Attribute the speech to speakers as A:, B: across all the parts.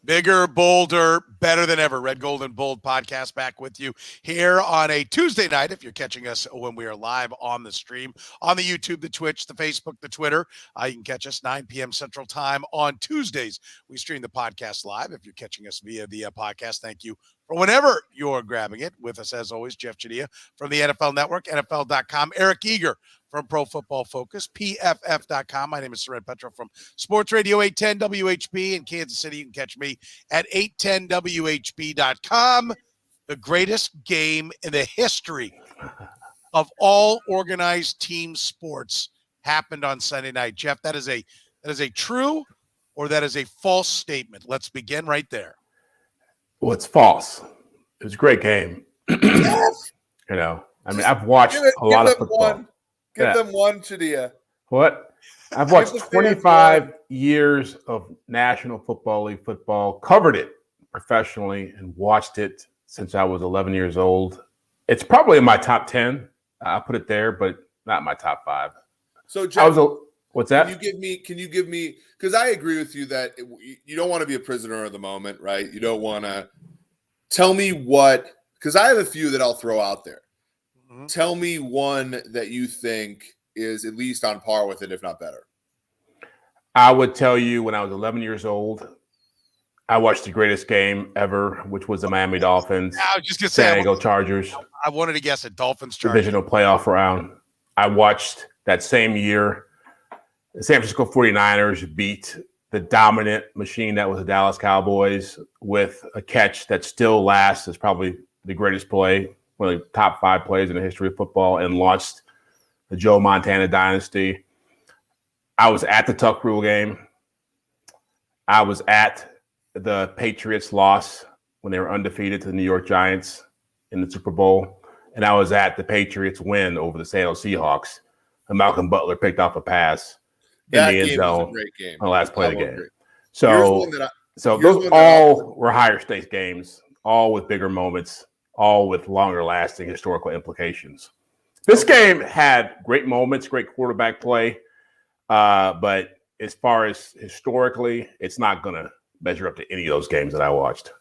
A: Bigger, bolder, better than ever. Red, Gold, and Bold podcast back with you here on a Tuesday night. If you're catching us when we are live on the stream, on the YouTube, the Twitch, the Facebook, the Twitter, you can catch us 9 p.m. Central Time on Tuesdays. We stream the podcast live. If you're catching us via the podcast, thank you for whenever you're grabbing it. With us, as always, Jeff Chadiha from the NFL Network, NFL.com, Eric Eager from Pro Football Focus, PFF.com. My name is Soren Petro from Sports Radio 810 WHB in Kansas City. You can catch me at 810WHB.com. The greatest game in the history of all organized team sports happened on Sunday night. Jeff, that is a true or that is a false statement? Let's begin right there.
B: Well, it's false. It was a great game. I've watched a lot of football.
C: Give them one, Chadiha.
B: What? I've watched 25 years of National Football League football, covered it professionally, and watched it since I was 11 years old. It's probably in my top 10. I'll put it there, but not my top 5.
C: So, Jeff,
B: what's that?
C: Can you give me, because I agree with you that you don't want to be a prisoner of the moment, right? You don't want to tell me because I have a few that I'll throw out there. Mm-hmm. Tell me one that you think is at least on par with it, if not better.
B: I would tell you when I was 11 years old, I watched the greatest game ever, which was the Miami Dolphins, San Diego Chargers.
A: I wanted to guess a Dolphins
B: Divisional Playoff round. I watched that same year the San Francisco 49ers beat the dominant machine that was the Dallas Cowboys with a catch that still lasts as probably the greatest play, one of the top 5 plays in the history of football, and launched the Joe Montana dynasty. I was at the Tuck Rule game. I was at the Patriots loss when they were undefeated to the New York Giants in the Super Bowl. And I was at the Patriots win over the Seattle Seahawks. And Malcolm Butler picked off a pass in the end zone on the last play of the game. So those all were higher stakes games, all with bigger moments, all with longer lasting historical implications. This game had great moments, great quarterback play. But as far as historically, it's not going to measure up to any of those games that I watched.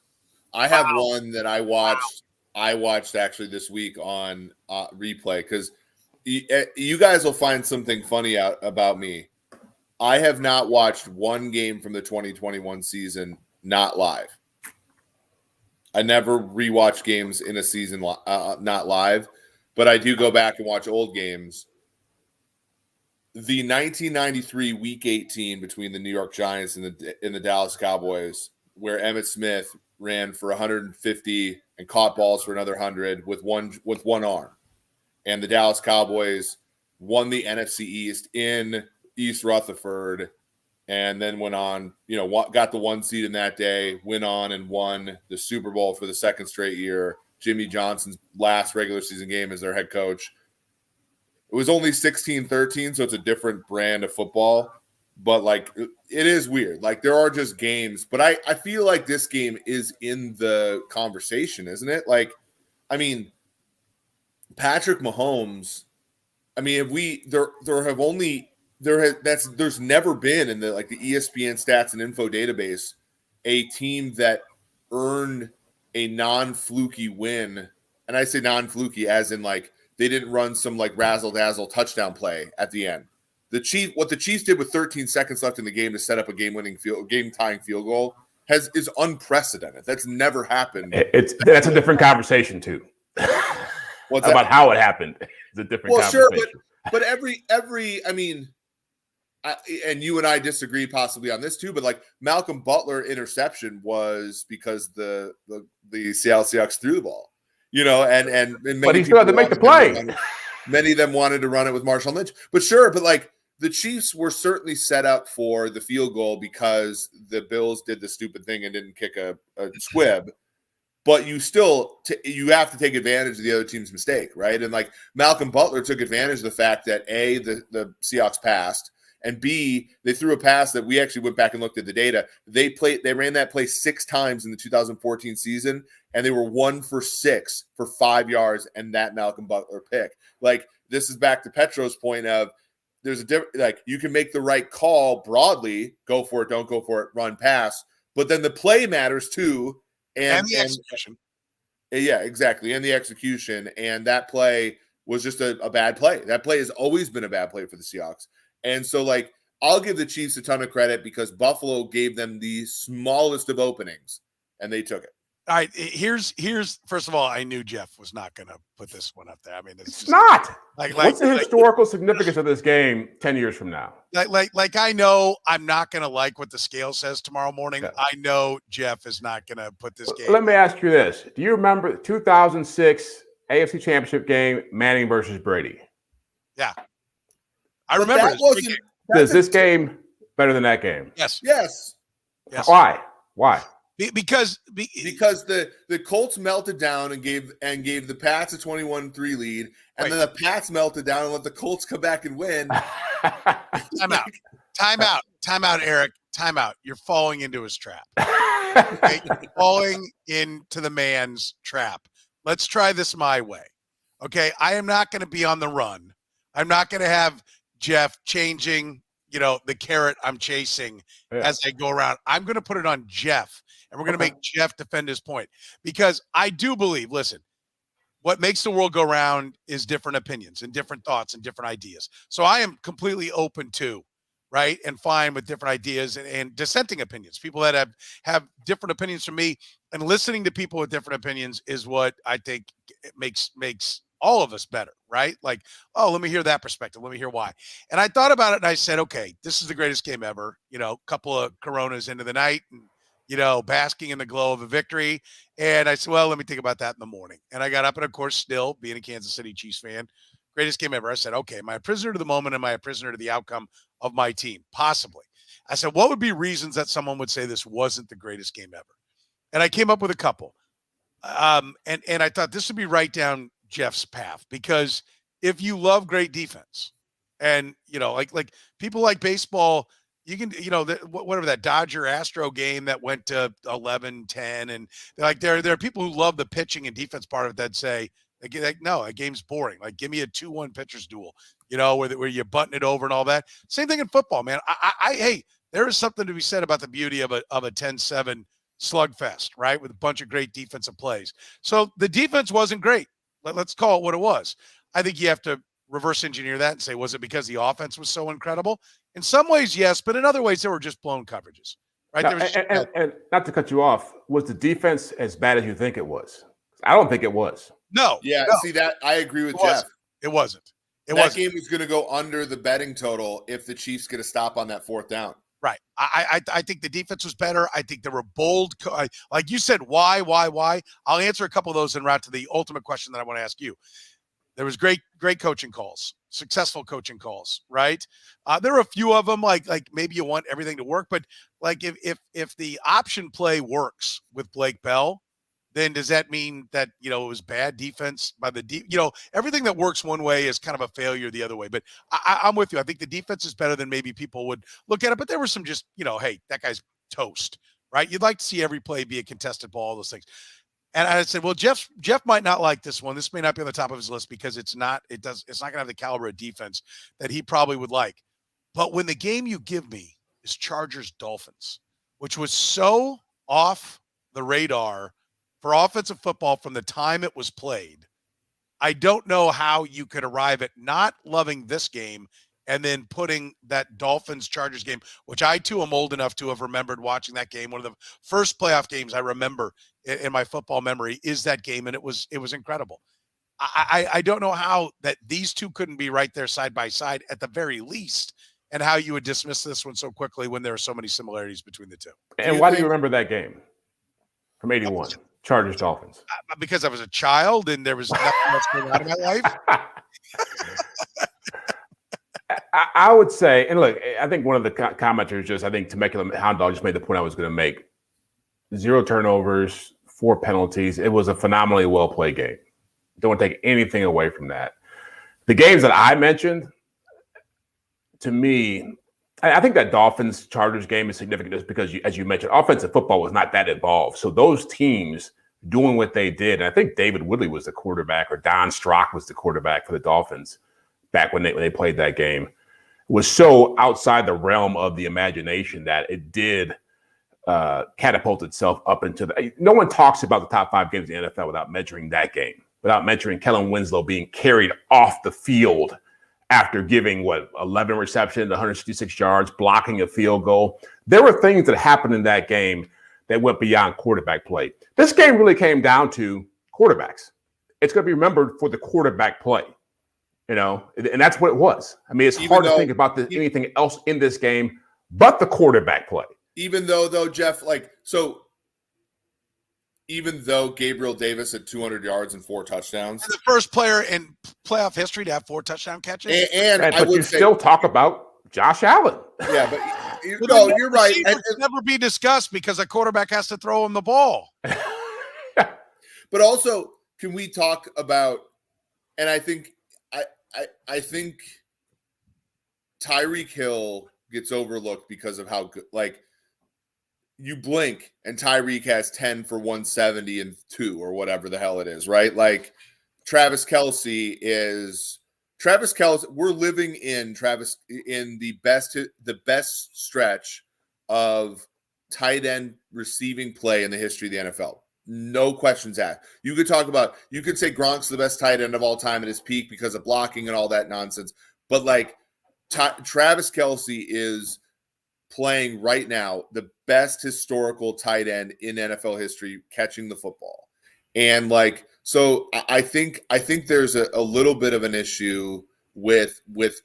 C: I have one that I watched. I watched actually this week on replay because you guys will find something funny out about me. I have not watched one game from the 2021 season not live. I never rewatch games in a season not live, but I do go back and watch old games. The 1993 Week 18 between the New York Giants and the Dallas Cowboys, where Emmitt Smith ran for 150 and caught balls for another 100 with one arm, and the Dallas Cowboys won the NFC East in East Rutherford, and then went on, got the 1 seed in that day, went on and won the Super Bowl for the second straight year. Jimmy Johnson's last regular season game as their head coach. It was only 16-13, so it's a different brand of football. But, it is weird. There are just games. But I feel like this game is in the conversation, isn't it? Patrick Mahomes, there's never been in the ESPN stats and info database a team that earned a non-fluky win. And I say non-fluky as in they didn't run some razzle-dazzle touchdown play at the end. What the Chiefs did with 13 seconds left in the game to set up a game-tying field goal is unprecedented. That's never happened.
B: That's a different conversation too. About how it happened. It's a different conversation.
C: Sure, but every and you and I disagree possibly on this too, but Malcolm Butler interception was because the Seattle Seahawks threw the ball.
B: But he still had to make the play.
C: Many of them wanted to run it with Marshawn Lynch. But sure, the Chiefs were certainly set up for the field goal because the Bills did the stupid thing and didn't kick a squib. But you still you have to take advantage of the other team's mistake, right? And Malcolm Butler took advantage of the fact that A, the Seahawks passed, and B, they threw a pass that we actually went back and looked at the data. They ran that play 6 times in the 2014 season, and they were 1 for 6 for 5 yards, and that Malcolm Butler pick. This is back to Petro's point of there's a different, you can make the right call broadly, go for it, don't go for it, run, pass. but then the play matters too.
A: And the execution.
C: Yeah, exactly. And the execution. And that play was just a bad play. That play has always been a bad play for the Seahawks. And so, like, I'll give the Chiefs a ton of credit because Buffalo gave them the smallest of openings, and they took it.
A: All right, here's first of all, I knew Jeff was not going to put this one up there. I mean,
B: it's not. What's the
A: like,
B: historical significance of this game 10 years from now?
A: Like I know I'm not going to like what the scale says tomorrow morning. Yeah. I know Jeff is not going to put this game.
B: Let me ask you this. Do you remember the 2006 AFC Championship game, Manning versus Brady?
A: Yeah. I remember.
B: Is this game better than that game?
A: Yes.
C: Yes.
B: Why?
A: Because
C: the Colts melted down and gave the Pats a 21-3 lead, and then the Pats melted down and let the Colts come back and win.
A: Time out, Eric. Time out. You're falling into his trap. Okay? You're falling into the man's trap. Let's try this my way. Okay, I am not going to be on the run. I'm not going to have Jeff changing, the carrot I'm chasing as I go around. I'm going to put it on Jeff. And we're going to make Jeff defend his point because I do believe, listen, what makes the world go round is different opinions and different thoughts and different ideas. So I am completely open to, right, and fine with different ideas and dissenting opinions. People that have different opinions from me, and listening to people with different opinions is what I think makes all of us better, right? Like, oh, let me hear that perspective. Let me hear why. And I thought about it and I said, okay, this is the greatest game ever. A couple of Coronas into the night and basking in the glow of a victory. And I said, well, let me think about that in the morning. And I got up and, of course, still being a Kansas City Chiefs fan, greatest game ever. I said, okay, am I a prisoner to the moment? Am I a prisoner to the outcome of my team? Possibly. I said, what would be reasons that someone would say this wasn't the greatest game ever? And I came up with a couple. And I thought this would be right down Jeff's path because if you love great defense and, like people like baseball – you can, whatever that Dodger Astro game that went to 11-10, and there are people who love the pitching and defense part of it that say, no, a game's boring. Like, give me a 2-1 pitchers duel, where you button it over and all that. Same thing in football, man. Hey, there is something to be said about the beauty of a 10-7 slugfest, right, with a bunch of great defensive plays. So the defense wasn't great. Let's call it what it was. I think you have to reverse engineer that and say, was it because the offense was so incredible? In some ways, yes, but in other ways, they were just blown coverages, right?
B: Now, and not to cut you off, was the defense as bad as you think it was? I don't think it was.
A: No.
C: Yeah,
A: no.
C: See that? I agree with Jeff.
A: It wasn't.
C: That game was going to go under the betting total if the Chiefs get a stop on that fourth down.
A: Right. I think the defense was better. I think there were bold, like you said, why? I'll answer a couple of those en route to the ultimate question that I want to ask you. There was great coaching calls, successful coaching calls, right? There were a few of them, like maybe you want everything to work, but like if the option play works with Blake Bell, then does that mean that it was bad defense by the everything that works one way is kind of a failure the other way? But I'm with you. I think the defense is better than maybe people would look at it. But there were some just hey, that guy's toast, right? You'd like to see every play be a contested ball, all those things. And I said, well, Jeff might not like this one. This may not be on the top of his list because it's not going to have the caliber of defense that he probably would like. But when the game you give me is Chargers Dolphins, which was so off the radar for offensive football from the time it was played, I don't know how you could arrive at not loving this game and then putting that Dolphins-Chargers game, which I, too, am old enough to have remembered watching that game. One of the first playoff games I remember in my football memory is that game, and it was incredible. I don't know how that these two couldn't be right there side by side at the very least, and how you would dismiss this one so quickly when there are so many similarities between the two.
B: And why do you remember that game from 81, Chargers-Dolphins?
A: Because I was a child, and there was nothing else going on in my life.
B: I would say, and look, I think one of the commenters I think Temecula Hound Dog just made the point I was going to make. 0 turnovers, 4 penalties. It was a phenomenally well-played game. Don't want to take anything away from that. The games that I mentioned, to me, I think that Dolphins-Chargers game is significant just because, as you mentioned, offensive football was not that involved. So those teams doing what they did, and I think David Woodley was the quarterback, or Don Strock was the quarterback for the Dolphins back when they played that game, was so outside the realm of the imagination that it did catapult itself up into the. No one talks about the top 5 games in the NFL without measuring that game, without mentioning Kellen Winslow being carried off the field after giving 11 receptions, 166 yards, blocking a field goal. There were things that happened in that game that went beyond quarterback play. This game really came down to quarterbacks. It's going to be remembered for the quarterback play, and that's what it was. I mean, it's hard to think about anything else in this game but the quarterback play.
C: Even though, Jeff, even though Gabriel Davis had 200 yards and 4 touchdowns.
A: And the first player in playoff history to have 4 touchdown catches.
B: But you still talk about Josh Allen.
C: Yeah, but you're right.
A: And never be discussed because a quarterback has to throw him the ball.
C: But also, can we talk about, and I think Tyreek Hill gets overlooked because of how good, you blink and Tyreek has 10 for 170 and 2 or whatever the hell it is, right? Travis Kelce, we're living in the best stretch of tight end receiving play in the history of the NFL. No questions asked. You could say Gronk's the best tight end of all time at his peak because of blocking and all that nonsense. But Travis Kelce is playing right now the best historical tight end in NFL history catching the football. And so I think there's a little bit of an issue with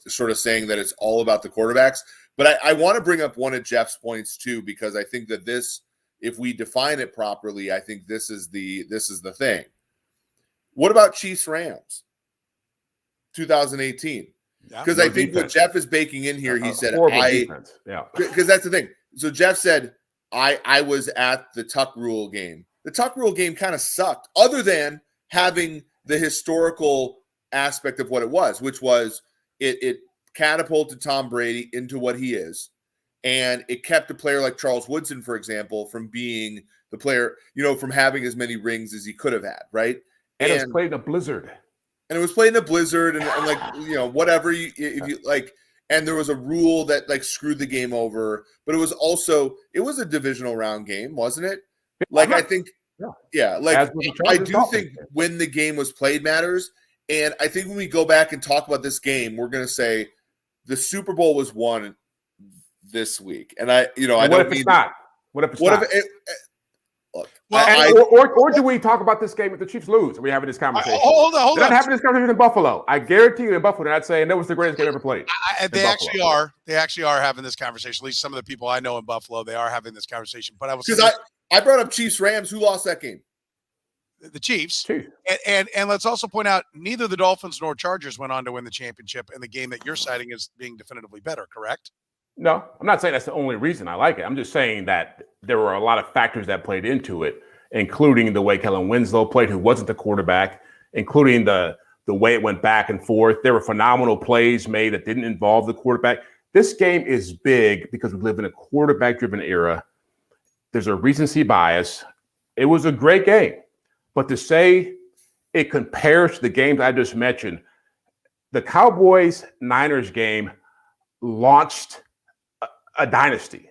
C: sort of saying that it's all about the quarterbacks. But I want to bring up one of Jeff's points too, because I think that this, if we define it properly, I think this is the thing. What about Chiefs Rams 2018? Because I think what Jeff is baking in here, he said, because that's the thing. So Jeff said, I was at the Tuck Rule game. The Tuck Rule game kind of sucked, other than having the historical aspect of what it was, which was it catapulted Tom Brady into what he is. And it kept a player like Charles Woodson, for example, from being the player, from having as many rings as he could have had, right?
B: And it was played in a blizzard.
C: And it was played in a blizzard, and whatever if you like. And there was a rule that screwed the game over, but it was a divisional round game, wasn't it? I think, I do think when the game was played matters. And I think when we go back and talk about this game, we're going to say the Super Bowl was won this week. And I
B: what if it's not? What if it's not?
C: Look,
B: or do we talk about this game if the Chiefs lose? Are we having this conversation?
A: Hold on.
B: They're not having this conversation in Buffalo. I guarantee you in Buffalo, they're not saying that was the greatest game ever played.
A: They actually are. They actually are having this conversation. At least some of the people I know in Buffalo, they are having this conversation. But
C: I brought up Chiefs Rams. Who lost that game?
A: The Chiefs. And let's also point out, neither the Dolphins nor Chargers went on to win the championship, and the game that you're citing is being definitively better, correct?
B: No, I'm not saying that's the only reason I like it. I'm just saying that there were a lot of factors that played into it, including the way Kellen Winslow played, who wasn't the quarterback, including the way it went back and forth. There were phenomenal plays made that didn't involve the quarterback. This game is big because we live in a quarterback-driven era. There's a recency bias. It was a great game. But to say it compares to the games I just mentioned, the Cowboys-Niners game launched a dynasty.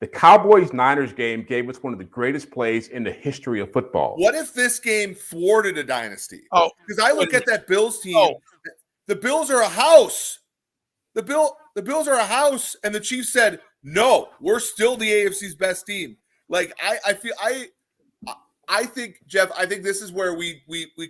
B: The Cowboys-Niners game gave us one of the greatest plays in the history of football.
C: What if this game thwarted a dynasty?
A: Oh,
C: because I look at that Bills team. Oh. The Bills are a house. The Bills are a house, and the Chiefs said, "No, we're still the AFC's best team." I think, Jeff, I think this is where we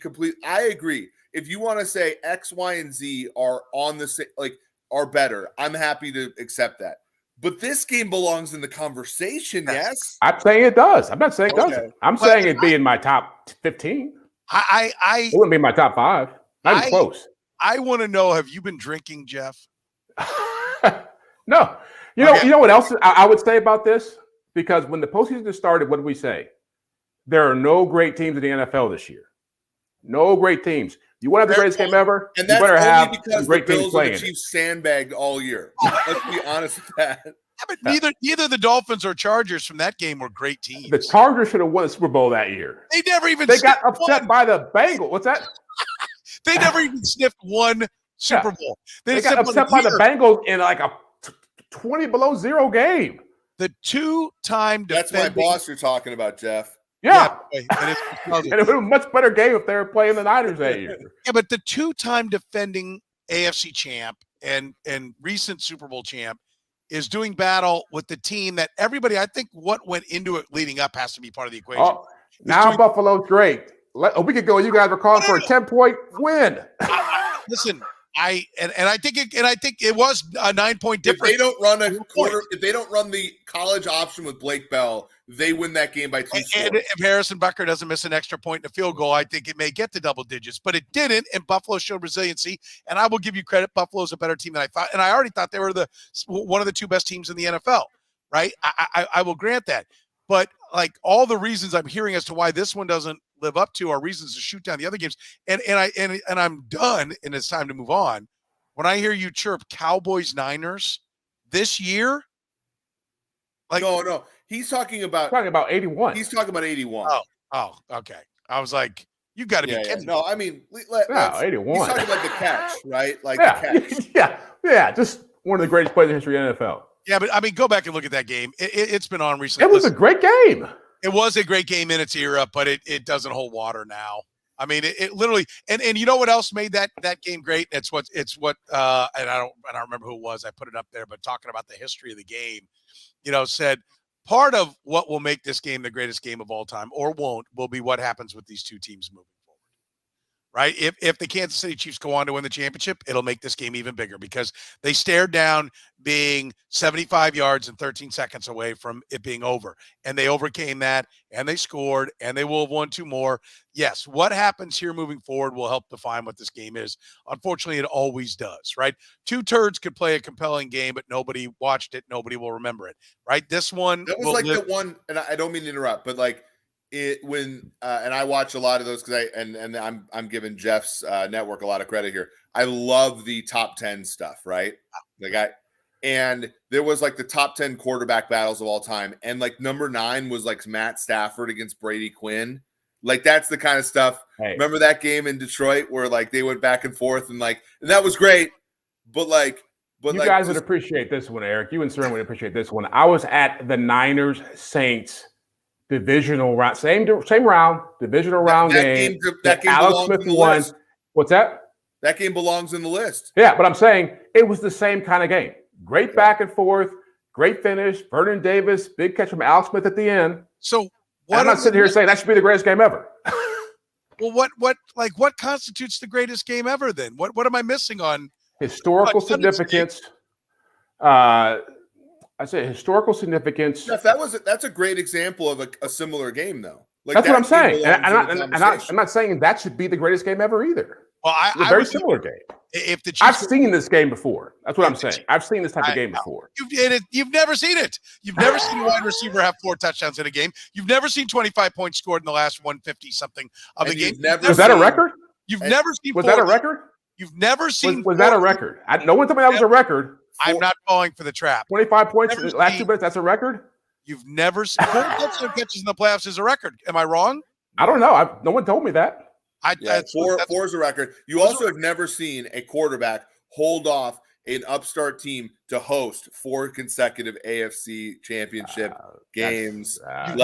C: complete. I agree. If you want to say X, Y, and Z are on the are better, I'm happy to accept that. But this game belongs in the conversation, yes?
B: I'm saying it does. I'm not saying it doesn't. I'm saying it'd be in my top 15. It wouldn't be in my top 5. Not even close.
A: I want to know, have you been drinking, Jeff?
B: No. You know what else I would say about this? Because when the postseason started, what did we say? There are no great teams in the NFL this year. No great teams. You want to have the greatest game ever?
C: And that's
B: you better have
C: because
B: some great
C: the
B: teams
C: Bills
B: playing.
C: And the Chiefs sandbagged all year. Let's be honest with that.
A: Yeah, but neither the Dolphins or Chargers from that game were great teams.
B: The Chargers should have won the Super Bowl that year.
A: They never even.
B: They got upset by the Bengals. What's that?
A: They never even sniffed one Super Bowl.
B: They got upset by the Bengals in like a 20 below 0 game.
A: The two-time
C: That's my boss you're talking about, Jeff.
B: Yeah.
A: And
B: it would have been a much better game if they were playing the Niners that year.
A: Yeah, but the two-time defending AFC champ and recent Super Bowl champ is doing battle with the team that everybody, I think what went into it leading up has to be part of the equation.
B: Oh, now Buffalo's great. A week ago, you guys were calling for a 10-point win.
A: Listen, I think it was a 9-point difference.
C: If they don't run if they don't run the college option with Blake Bell, they win that game by 2 scores.
A: And if Harrison Butker doesn't miss an extra point in a field goal, I think it may get to double digits, but it didn't. And Buffalo showed resiliency. And I will give you credit. Buffalo's a better team than I thought. And I already thought they were one of the two best teams in the NFL, right? I will grant that. But like all the reasons I'm hearing as to why this one doesn't live up to are reasons to shoot down the other games. And I'm done, and it's time to move on. When I hear you chirp Cowboys Niners this year, like
C: no, he's talking about
B: 81.
C: He's talking about 81.
A: Oh, okay. I was like, you got to be kidding.
C: No, I mean,
B: 81.
C: He's talking about the catch, right? Like
B: the
C: catch.
B: Yeah. Just one of the greatest plays in the history of the NFL.
A: Yeah, but I mean, go back and look at that game. It's been on recently.
B: It was a great game.
A: It was a great game in its era, but it doesn't hold water now. I mean, it literally, and you know what else made that game great? It's what and I don't remember who it was. I put it up there, but talking about the history of the game, said part of what will make this game the greatest game of all time, or won't, will be what happens with these two teams moving forward. Right? If the Kansas City Chiefs go on to win the championship, it'll make this game even bigger because they stared down being 75 yards and 13 seconds away from it being over. And they overcame that, and they scored, and they will have won 2 more. Yes, what happens here moving forward will help define what this game is. Unfortunately, it always does, right? 2 turds could play a compelling game, but nobody watched it. Nobody will remember it, right? This one.
C: That was like the one, and I don't mean to interrupt, but like, and I watch a lot of those because I'm giving Jeff's network a lot of credit here. I love the top 10 stuff, right? And there was like the top 10 quarterback battles of all time, and like number 9 was like Matt Stafford against Brady Quinn. Like that's the kind of stuff. Hey. Remember that game in Detroit where like they went back and forth and that was great. But you
B: guys would appreciate this one, Eric. You and Soren would appreciate this one. I was at the Niners Saints divisional round, same round, divisional round game.
C: That game
B: Alex Smith won. What's that?
C: That game belongs in the list.
B: Yeah, but I'm saying it was the same kind of game. Great back and forth, great finish. Vernon Davis, big catch from Alex Smith at the end.
A: So
B: I'm not sitting here saying that should be the greatest game ever.
A: Well, what constitutes the greatest game ever then? What am I missing on
B: historical significance? I say historical significance.
C: Jeff, that's a great example of a similar game, though. Like
B: that's what I'm saying, and I'm not saying that should be the greatest game ever either.
A: Well,
B: it's a very similar game.
A: If the Chiefs
B: I've seen this game before. That's what I'm saying. I've seen this type of game before.
A: You've never seen it. You've never seen a wide receiver have 4 touchdowns in a game. You've never seen 25 points scored in the last 150 something of the game.
B: Was that a record?
A: You've never seen.
B: Was that a record?
A: You've never seen.
B: Was that a record? No one told me that was a record.
A: I'm not falling for the trap.
B: 25 points in the last 2 minutes. That's a record.
A: You've never seen 4 touchdown catches in the playoffs is a record. Am I wrong?
B: I don't know. No one told me that.
C: 4 is a record. You also have never seen a quarterback hold off an upstart team to host 4 consecutive AFC Championship games. That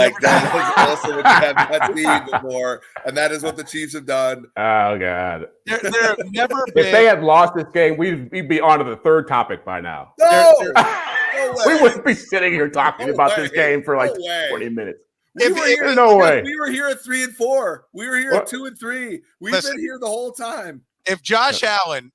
C: was also what you have not seen before, and that is what the Chiefs have done.
B: Oh God!
A: There have never been.
B: If they had lost this game, we'd be on to the 3rd topic by now.
C: No
B: we wouldn't be sitting here talking about this game for like 20 minutes.
C: We were here at 3 and 4. We were here at 2 and 3. We've been here the whole time.
A: If Josh Allen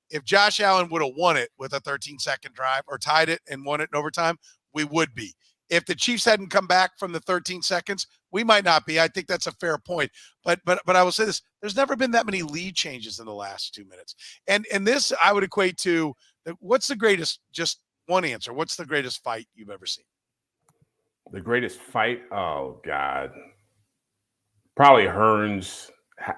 A: would have won it with a 13-second drive or tied it and won it in overtime, we would be. If the Chiefs hadn't come back from the 13 seconds, we might not be. I think that's a fair point. But I will say this: there's never been that many lead changes in the last 2 minutes. And this I would equate to what's the greatest? Just one answer. What's the greatest fight you've ever seen?
B: The greatest fight? Oh God, probably Hearns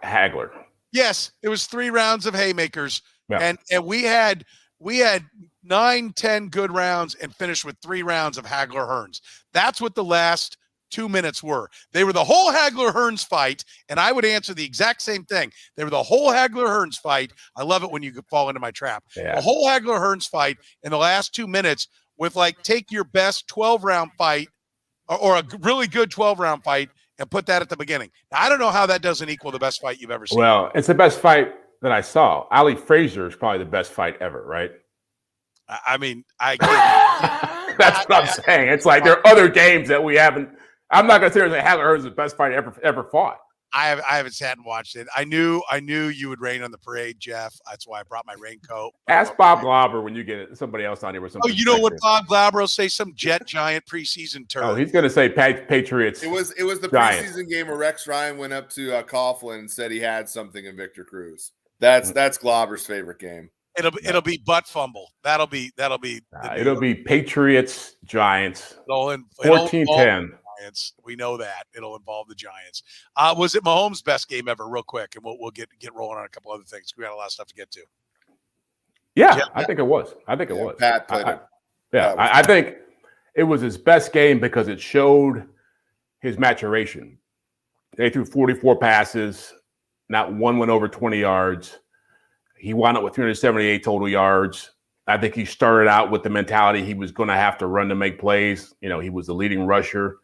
B: Hagler.
A: Yes, it was 3 rounds of haymakers,
B: yeah.
A: and we had 9-10 good rounds and finished with 3 rounds of Hagler Hearns. That's what the last 2 minutes were. They were the whole Hagler Hearns fight, and I would answer the exact same thing. They were the whole Hagler Hearns fight. I love it when you fall into my trap.
B: Yeah.
A: The whole Hagler Hearns fight in the last 2 minutes with take your best 12-round fight or a really good 12-round fight and put that at the beginning. Now, I don't know how that doesn't equal the best fight you've ever seen.
B: Well, it's the best fight that I saw. Ali Frazier is probably the best fight ever, right?
A: I mean, I can't.
B: That's what I'm saying. It's like there are other games that we haven't. I'm not going to say that Hagler Hearns is the best fight ever fought.
A: I haven't sat and watched it. I knew you would rain on the parade, Jeff. That's why I brought my raincoat.
B: Ask Bob Glauber when you get somebody else on here with something.
A: Oh, you know what Bob Glauber will say? Some jet giant preseason turn.
B: Oh, he's going to say Patriots.
C: It was the
B: Giants.
C: preseason game where Rex Ryan went up to Coughlin and said he had something in Victor Cruz. That's Glauber's favorite game.
A: It'll be butt fumble. It'll be
B: Patriots Giants.
A: 14-10. We know that it'll involve the Giants. Was it Mahomes' best game ever? Real quick, and we'll get rolling on a couple other things. We got a lot of stuff to get to.
B: Yeah, I think it was.
C: Pat played it.
B: I think it was his best game because it showed his maturation. They threw 44 passes, not one went over 20 yards. He wound up with 378 total yards. I think he started out with the mentality he was going to have to run to make plays. You know, he was the leading rusher.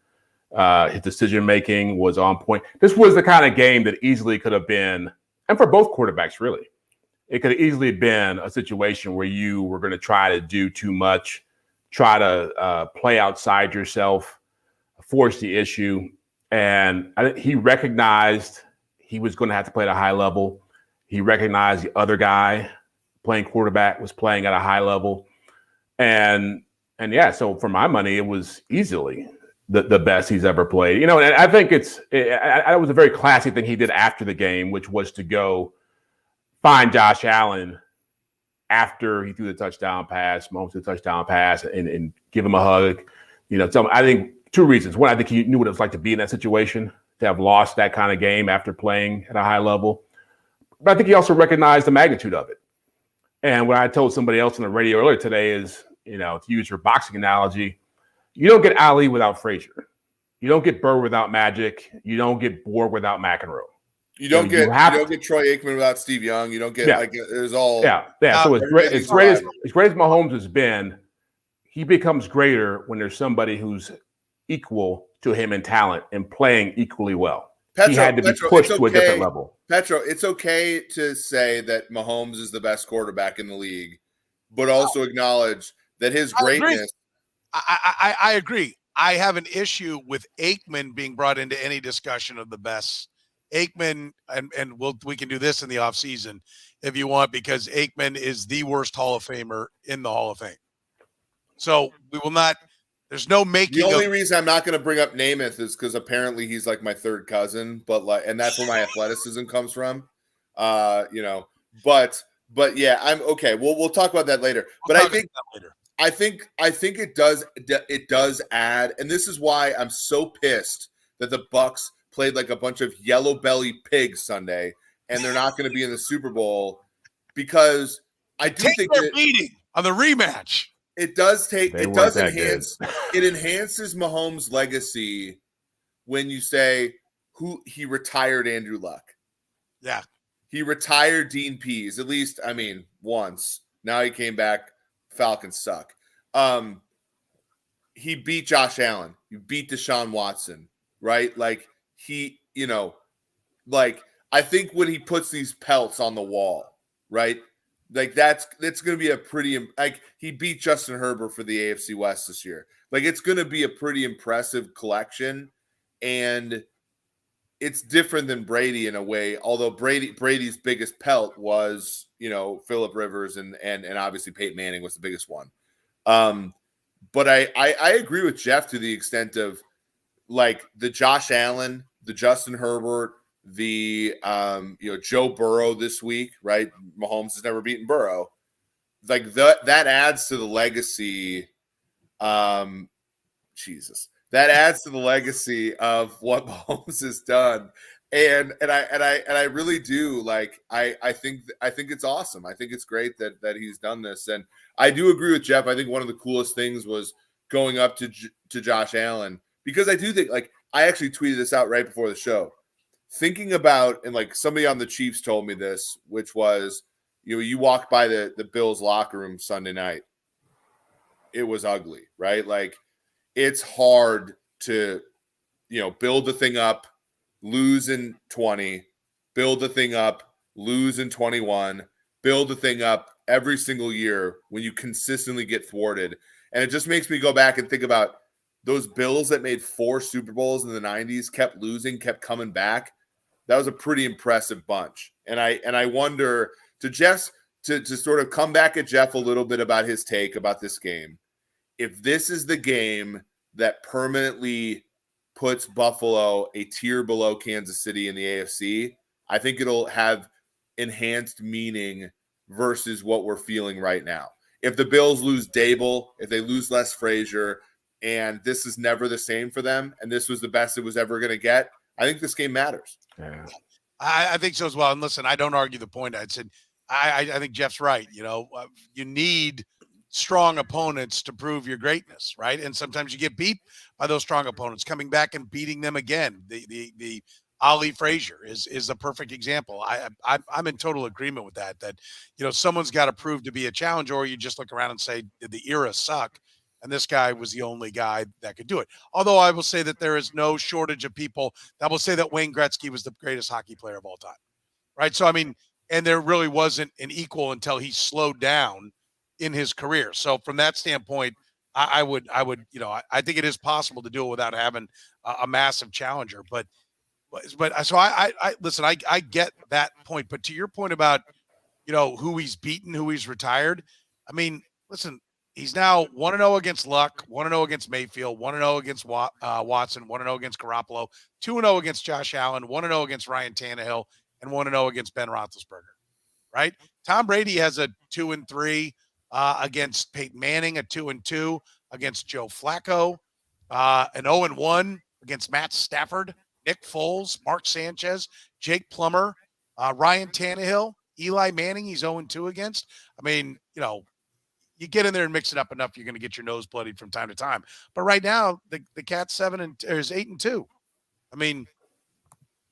B: His decision-making was on point. This was the kind of game that easily could have been, and for both quarterbacks, really, it could have easily been a situation where you were going to try to do too much, try to play outside yourself, force the issue. And I think he recognized he was going to have to play at a high level. He recognized the other guy playing quarterback was playing at a high level. And yeah, so for my money, it was easily the best he's ever played. You know, and I think it was a very classy thing he did after the game, which was to go find Josh Allen after he threw the touchdown pass, Mahomes threw the touchdown pass, and give him a hug. You know, I think two reasons. One, I think he knew what it was like to be in that situation, to have lost that kind of game after playing at a high level. But I think he also recognized the magnitude of it. And what I told somebody else on the radio earlier today is, you know, to use your boxing analogy, you don't get Ali without Frazier. You don't get Burr without Magic. You don't get Borg without McEnroe.
C: You don't get Troy Aikman without Steve Young. You don't get there's all
B: So as great as Mahomes has been, he becomes greater when there's somebody who's equal to him in talent and playing equally well. He had to be pushed to a different level.
C: Petro, it's okay to say that Mahomes is the best quarterback in the league, but also acknowledge that his greatness.
A: I agree. I have an issue with Aikman being brought into any discussion of the best. Aikman, and we can do this in the offseason if you want, because Aikman is the worst Hall of Famer in the Hall of Fame. So we will not. There's no making.
C: The only reason I'm not going to bring up Namath is because apparently he's like my third cousin, and that's where my athleticism comes from. You know, but yeah, I'm okay. We'll talk about that later. But I think it does add, and this is why I'm so pissed that the Bucs played like a bunch of yellow belly pigs Sunday, and they're not going to be in the Super Bowl, because I do think
A: they're beating on the rematch.
C: It enhances Mahomes' legacy when you say he retired Andrew Luck.
A: Yeah.
C: He retired Dean Pease, at least, I mean, once. Now he came back. Falcons suck. He beat Josh Allen. You beat Deshaun Watson, right? Like I think when he puts these pelts on the wall, right? Like that's going to be a pretty, like, he beat Justin Herbert for the AFC West this year. Like, it's going to be a pretty impressive collection, and it's different than Brady in a way. Although Brady's biggest pelt was, Phillip Rivers and obviously Peyton Manning was the biggest one. But I agree with Jeff to the extent of, like, the Josh Allen, the Justin Herbert, the Joe Burrow this week, right? Mahomes has never beaten Burrow. Like that adds to the legacy. That adds to the legacy of what Mahomes has done. And I really do like. I think it's awesome. I think it's great that he's done this. And I do agree with Jeff. I think one of the coolest things was going up to Josh Allen, because I do think, like, I actually tweeted this out right before the show. Thinking about, and like somebody on the Chiefs told me this, which was, you walk by the Bills locker room Sunday night, it was ugly, right? Like, it's hard to, build the thing up, lose in 20, build the thing up, lose in 21, build the thing up every single year when you consistently get thwarted. And it just makes me go back and think about those Bills that made 4 Super Bowls in the 90s, kept losing, kept coming back. That was a pretty impressive bunch. And I wonder, to sort of come back at Jeff a little bit about his take about this game, if this is the game that permanently puts Buffalo a tier below Kansas City in the AFC, I think it'll have enhanced meaning versus what we're feeling right now. If the Bills lose Dable, if they lose Les Frazier, and this is never the same for them, and this was the best it was ever going to get, I think this game matters.
B: Yeah.
A: I think so as well. And listen, I don't argue the point. I said, I think Jeff's right. You need strong opponents to prove your greatness, right? And sometimes you get beat by those strong opponents. Coming back and beating them again, the Ali Frazier is a perfect example. I'm in total agreement with that. That someone's got to prove to be a challenger, or you just look around and say, did the era suck? And this guy was the only guy that could do it. Although I will say that there is no shortage of people that will say that Wayne Gretzky was the greatest hockey player of all time, right? So, I mean, and there really wasn't an equal until he slowed down in his career. So from that standpoint, I would, I think it is possible to do it without having a massive challenger. But so I listen, I get that point. But to your point about, who he's beaten, who he's retired, I mean, listen, he's now 1-0 against Luck, 1-0 against Mayfield, 1-0 against Watson, 1-0 against Garoppolo, 2-0 against Josh Allen, 1-0 against Ryan Tannehill, and 1-0 against Ben Roethlisberger, right? Tom Brady has a 2-3 against Peyton Manning, a 2-2 against Joe Flacco, an 0-1 against Matt Stafford, Nick Foles, Mark Sanchez, Jake Plummer, Ryan Tannehill, Eli Manning, he's 0-2 against. I mean, you get in there and mix it up enough, you're going to get your nose bloodied from time to time. But right now, the Cat's 8-2. I mean,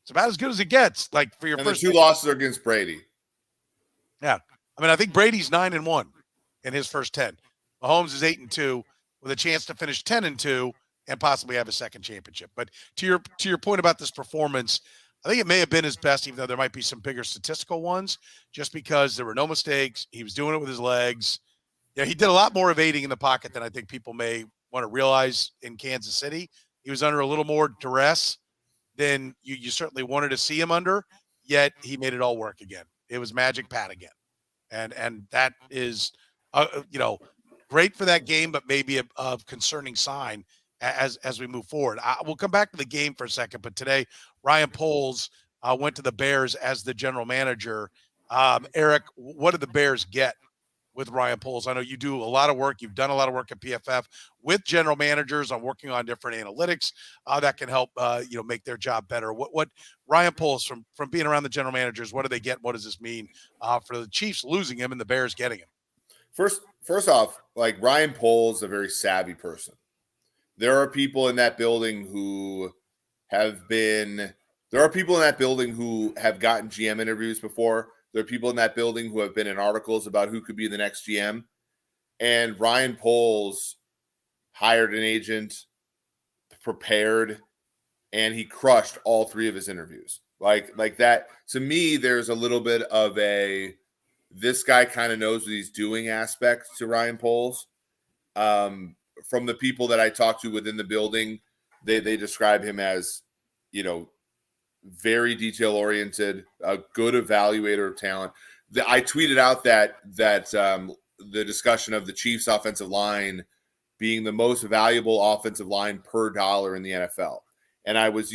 A: it's about as good as it gets. Like for your first
C: 2 losses are against Brady.
A: Yeah, I mean, I think Brady's 9-1 in his first 10. Mahomes is 8-2 with a chance to finish 10-2 and possibly have a second championship. But to your point about this performance, I think it may have been his best, even though there might be some bigger statistical ones, just because there were no mistakes. He was doing it with his legs. Yeah, he did a lot more evading in the pocket than I think people may want to realize in Kansas City. He was under a little more duress than you certainly wanted to see him under, yet he made it all work again. It was Magic Pat again. And that is, great for that game, but maybe a concerning sign as we move forward. We'll come back to the game for a second, but today Ryan Poles went to the Bears as the general manager. Eric, what did the Bears get with Ryan Poles? I know you do a lot of work. You've done a lot of work at PFF with general managers on working on different analytics that can help, make their job better. What Ryan Poles from being around the general managers, what do they get? What does this mean for the Chiefs losing him and the Bears getting him?
C: First off, like, Ryan Poles is a very savvy person. There are people in that building who have gotten GM interviews before. There are people in that building who have been in articles about who could be the next GM. And Ryan Poles hired an agent, prepared, and he crushed all 3 of his interviews. Like that. To me, there's a little bit of this guy kind of knows what he's doing aspect to Ryan Poles. From the people that I talked to within the building, they describe him as, very detail-oriented, a good evaluator of talent. I tweeted out that the discussion of the Chiefs' offensive line being the most valuable offensive line per dollar in the NFL. And I was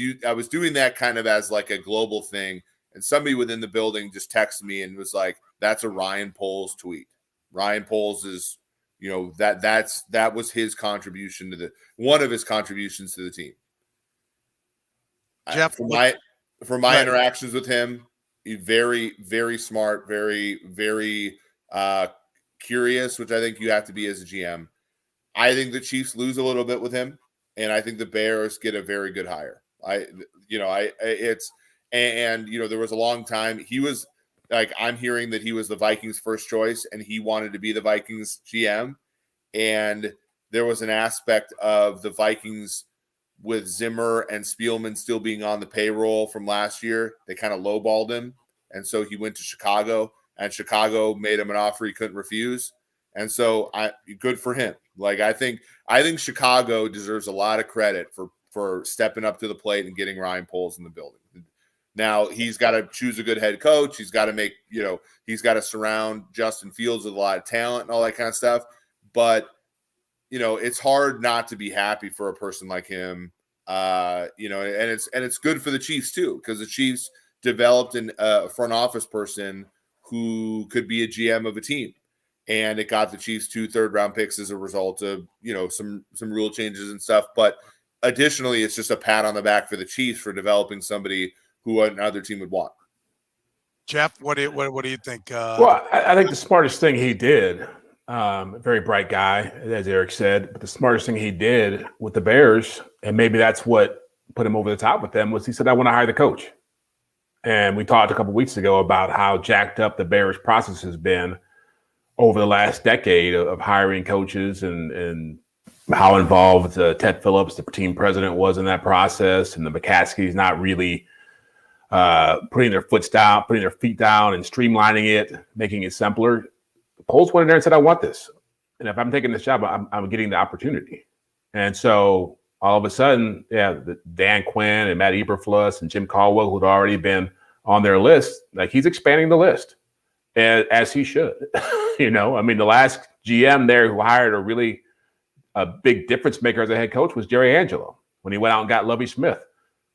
C: doing that kind of as like a global thing. And somebody within the building just texted me and was like, that's a Ryan Poles tweet. Ryan Poles is, that was his contribution to one of his contributions to the team.
A: Jeff,
C: from my interactions with him, he's very, very smart, very, very curious, which I think you have to be as a GM. I think the Chiefs lose a little bit with him, and I think the Bears get a very good hire. There was a long time he was like, I'm hearing that he was the Vikings' first choice and he wanted to be the Vikings GM. And there was an aspect of the Vikings with Zimmer and Spielman still being on the payroll from last year, they kind of lowballed him. And so he went to Chicago, and Chicago made him an offer he couldn't refuse. And so good for him. Like, I think Chicago deserves a lot of credit for stepping up to the plate and getting Ryan Poles in the building. Now he's got to choose a good head coach. He's got to he's got to surround Justin Fields with a lot of talent and all that kind of stuff. But, it's hard not to be happy for a person like him. And it's good for the Chiefs too, because the Chiefs developed a front office person who could be a GM of a team. And it got the Chiefs 2 third-round picks as a result of, some rule changes and stuff. But additionally, it's just a pat on the back for the Chiefs for developing somebody who another team would want.
A: Jeff, what do you think?
B: Well, I think the smartest thing he did, very bright guy, as Eric said, but the smartest thing he did with the Bears, and maybe that's what put him over the top with them, was he said, I want to hire the coach. And we talked a couple of weeks ago about how jacked up the Bears process has been over the last decade of hiring coaches and how involved Ted Phillips, the team president, was in that process, and the McCaskies not really putting their feet down and streamlining it, making it simpler. Poles went in there and said, I want this. And if I'm taking this job, I'm getting the opportunity. And so all of a sudden, Dan Quinn and Matt Eberflus and Jim Caldwell, who'd already been on their list, like, he's expanding the list, as he should. The last GM there who hired a big difference maker as a head coach was Jerry Angelo, when he went out and got Lovie Smith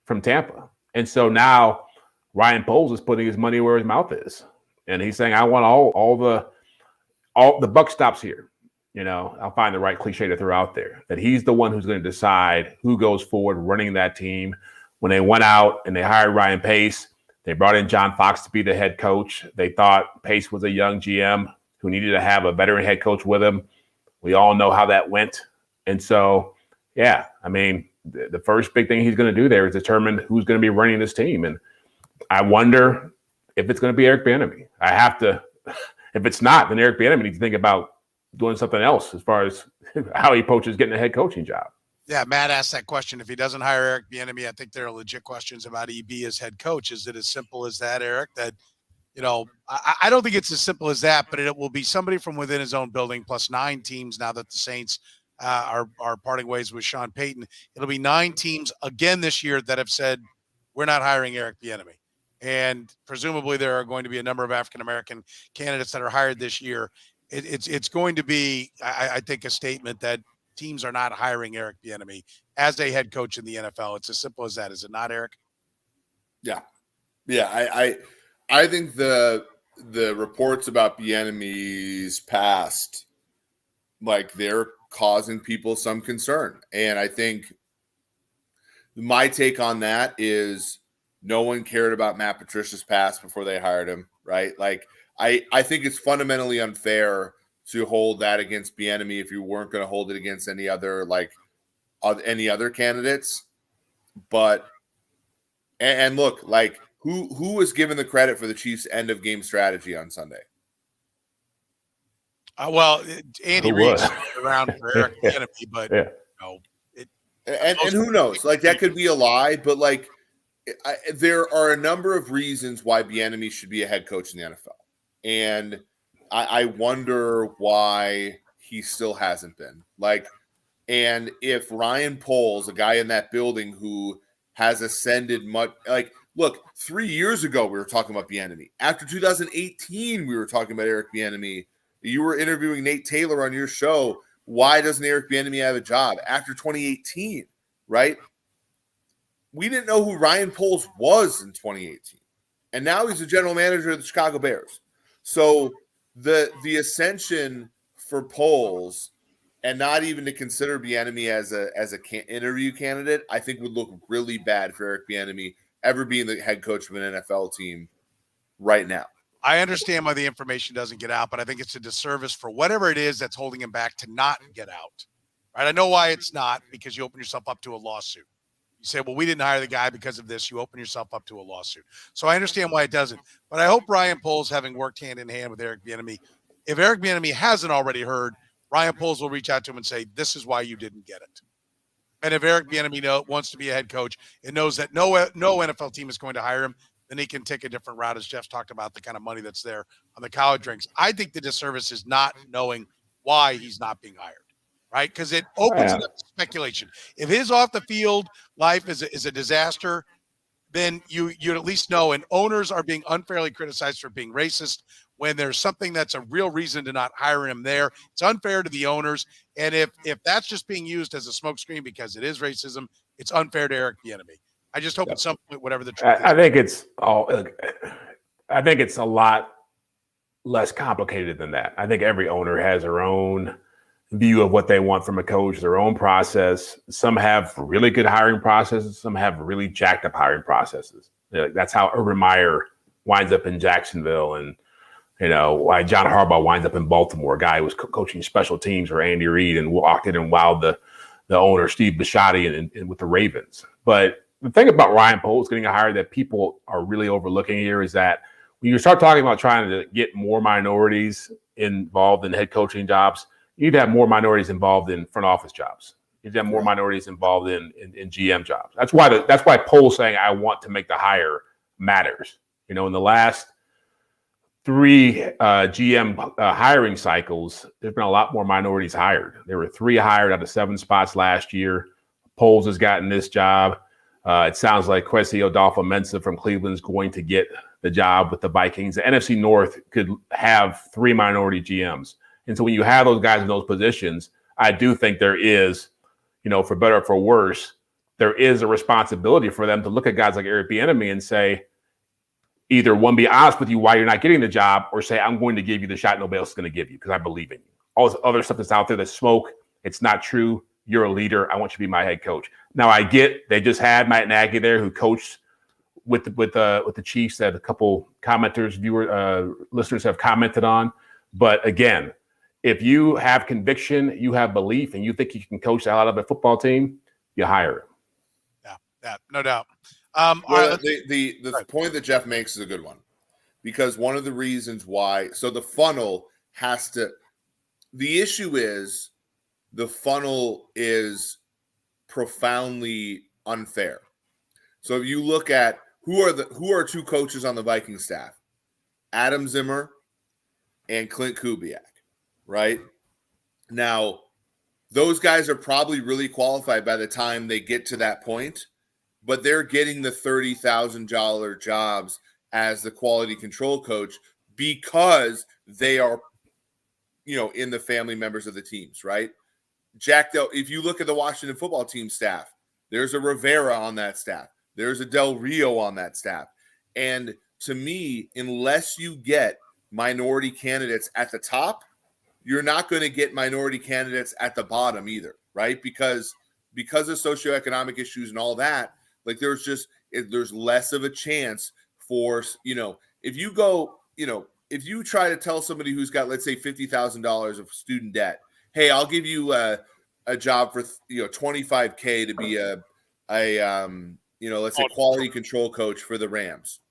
B: from Tampa. And so now Ryan Poles is putting his money where his mouth is. And he's saying, I want all the buck stops here. I'll find the right cliche to throw out there, that he's the one who's going to decide who goes forward running that team. When they went out and they hired Ryan Pace, they brought in John Fox to be the head coach. They thought Pace was a young GM who needed to have a veteran head coach with him. We all know how that went. And so, the first big thing he's going to do there is determine who's going to be running this team. And I wonder if it's going to be Eric Bieniemy. If it's not, then Eric Bieniemy needs to think about doing something else as far as how he approaches getting a head coaching job.
A: Yeah, Matt asked that question. If he doesn't hire Eric Bieniemy, I think there are legit questions about EB as head coach. Is it as simple as that, Eric? That, I don't think it's as simple as that, but it will be somebody from within his own building, plus 9 teams now that the Saints are parting ways with Sean Payton. It'll be 9 teams again this year that have said, we're not hiring Eric Bieniemy. And presumably there are going to be a number of African-American candidates that are hired this year. It's going to be, I think, a statement that teams are not hiring Eric Bieniemy as a head coach in the NFL. It's as simple as that. Is it not, Eric?
C: Yeah. I think the reports about Bieniemy's past, like, they're causing people some concern. And I think my take on that is no one cared about Matt Patricia's past before they hired him, right? Like, I think it's fundamentally unfair to hold that against Bieniemy if you weren't going to hold it against any other candidates. But and look, like, who was given the credit for the Chiefs' end of game strategy on Sunday?
A: Andy Reid's around for Eric Bieniemy, but
C: and who knows? Like, that could be a lie, but like, there are a number of reasons why Bieniemy should be a head coach in the NFL. And I wonder why he still hasn't been. Like, and if Ryan Poles, a guy in that building who has ascended much, like, look, 3 years ago we were talking about Bieniemy. After 2018, we were talking about Eric Bieniemy. You were interviewing Nate Taylor on your show. Why doesn't Eric Bieniemy have a job? After 2018, right? We didn't know who Ryan Poles was in 2018. And now he's the general manager of the Chicago Bears. So the ascension for Poles, and not even to consider Bieniemy as a interview candidate, I think would look really bad for Eric Bieniemy ever being the head coach of an NFL team right now.
A: I understand why the information doesn't get out, but I think it's a disservice for whatever it is that's holding him back to not get out. Right? I know why it's not, because you open yourself up to a lawsuit. You say, well, we didn't hire the guy because of this. You open yourself up to a lawsuit. So I understand why it doesn't. But I hope Ryan Poles, having worked hand in hand with Eric Bieniemy, if Eric Bieniemy hasn't already heard, Ryan Poles will reach out to him and say, this is why you didn't get it. And if Eric Bieniemy wants to be a head coach and knows that no NFL team is going to hire him, then he can take a different route, as Jeff's talked about, the kind of money that's there on the college ranks. I think the disservice is not knowing why he's not being hired, right? Because it opens it up to speculation. If his off the field life is a disaster, then you at least know. And owners are being unfairly criticized for being racist when there's something that's a real reason to not hire him there. It's unfair to the owners. And if that's just being used as a smokescreen because it is racism, it's unfair to Eric Bieniemy. I just hope at some point, whatever the truth is.
B: I think it's a lot less complicated than that. I think every owner has their own view of what they want from a coach, their own process. Some have really good hiring processes. Some have really jacked up hiring processes. That's how Urban Meyer winds up in Jacksonville, and why John Harbaugh winds up in Baltimore. A guy who was coaching special teams for Andy Reid and walked in and wowed the owner Steve Bisciotti and with the Ravens. But the thing about Ryan Poles getting hired that people are really overlooking here is that when you start talking about trying to get more minorities involved in head coaching jobs, you need to have more minorities involved in front office jobs. You need to have more minorities involved in GM jobs. That's why Poles saying I want to make the hire matters. In the last 3 GM hiring cycles, there's been a lot more minorities hired. There were 3 hired out of 7 spots last year. Poles has gotten this job. It sounds like Kwesi Adolfo-Mensah from Cleveland is going to get the job with the Vikings. The NFC North could have 3 minority GMs. And so when you have those guys in those positions, I do think there is, for better or for worse, there is a responsibility for them to look at guys like Eric Bieniemy and say, either one, be honest with you why you're not getting the job, or say, I'm going to give you the shot nobody else is going to give you because I believe in you. All this other stuff that's out there, that's smoke, it's not true. You're a leader. I want you to be my head coach. Now, I get they just had Matt Nagy there who coached with the Chiefs that a couple commenters, listeners have commented on. But again, if you have conviction, you have belief, and you think you can coach the hell out of a football team, you hire him.
A: Yeah, no doubt.
C: The point that Jeff makes is a good one, because one of the reasons why, so the funnel has to, the issue is the funnel is profoundly unfair. So if you look at who are 2 coaches on the Viking staff, Adam Zimmer and Clint Kubiak, right? Now, those guys are probably really qualified by the time they get to that point, but they're getting the $30,000 jobs as the quality control coach because they are, in the family members of the teams, right? If you look at the Washington football team staff, there's a Rivera on that staff. There's a Del Rio on that staff. And to me, unless you get minority candidates at the top, you're not going to get minority candidates at the bottom either, right? Because of socioeconomic issues and all that, like there's less of a chance for, if you try to tell somebody who's got, let's say, $50,000 of student debt, hey, I'll give you a job for $25K to be let's say quality control coach for the Rams.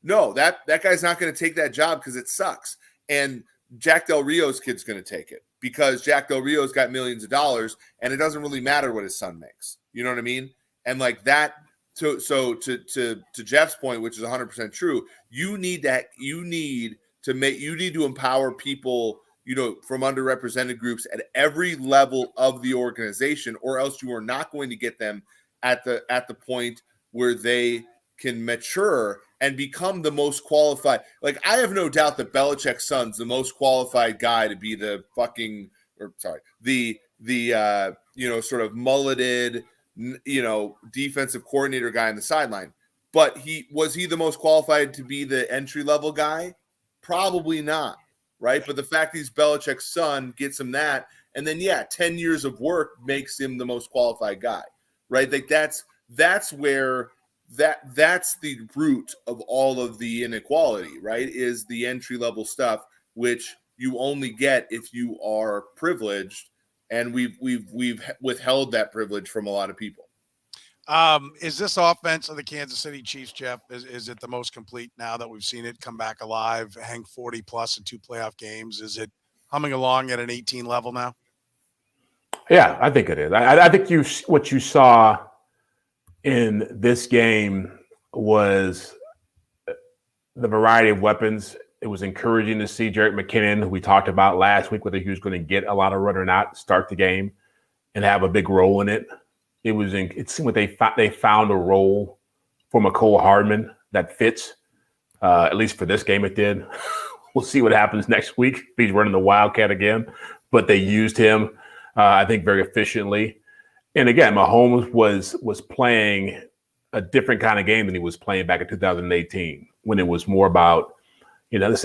C: No, that guy's not going to take that job because it sucks. And Jack Del Rio's kid's going to take it because Jack Del Rio's got millions of dollars, and it doesn't really matter what his son makes. You know what I mean? And like that. So to Jeff's point, which is 100% true, you need to empower people, from underrepresented groups at every level of the organization, or else you are not going to get them at the point where they can mature and become the most qualified. Like, I have no doubt that Belichick's son's the most qualified guy to be the sort of mulleted, defensive coordinator guy on the sideline. But was he the most qualified to be the entry-level guy? Probably not. Right. But the fact he's Belichick's son gets him that. And then, 10 years of work makes him the most qualified guy. Right. Like that's where that's the root of all of the inequality. Right. Is the entry level stuff, which you only get if you are privileged. And we've withheld that privilege from a lot of people.
A: Is this offense of the Kansas City Chiefs, Jeff, is it the most complete now that we've seen it come back alive, hang 40 plus in 2 playoff games? Is it humming along at an 18 level now?
B: Yeah, I think it is. I think what you saw in this game was the variety of weapons. It was encouraging to see Jerick McKinnon, who we talked about last week, whether he was going to get a lot of run or not, start the game and have a big role in it. It seemed like they found a role for McCole Hardman that fits. At least for this game, it did. We'll see what happens next week if he's running the Wildcat again. But they used him, I think, very efficiently. And again, Mahomes was playing a different kind of game than he was playing back in 2018, when it was more about, this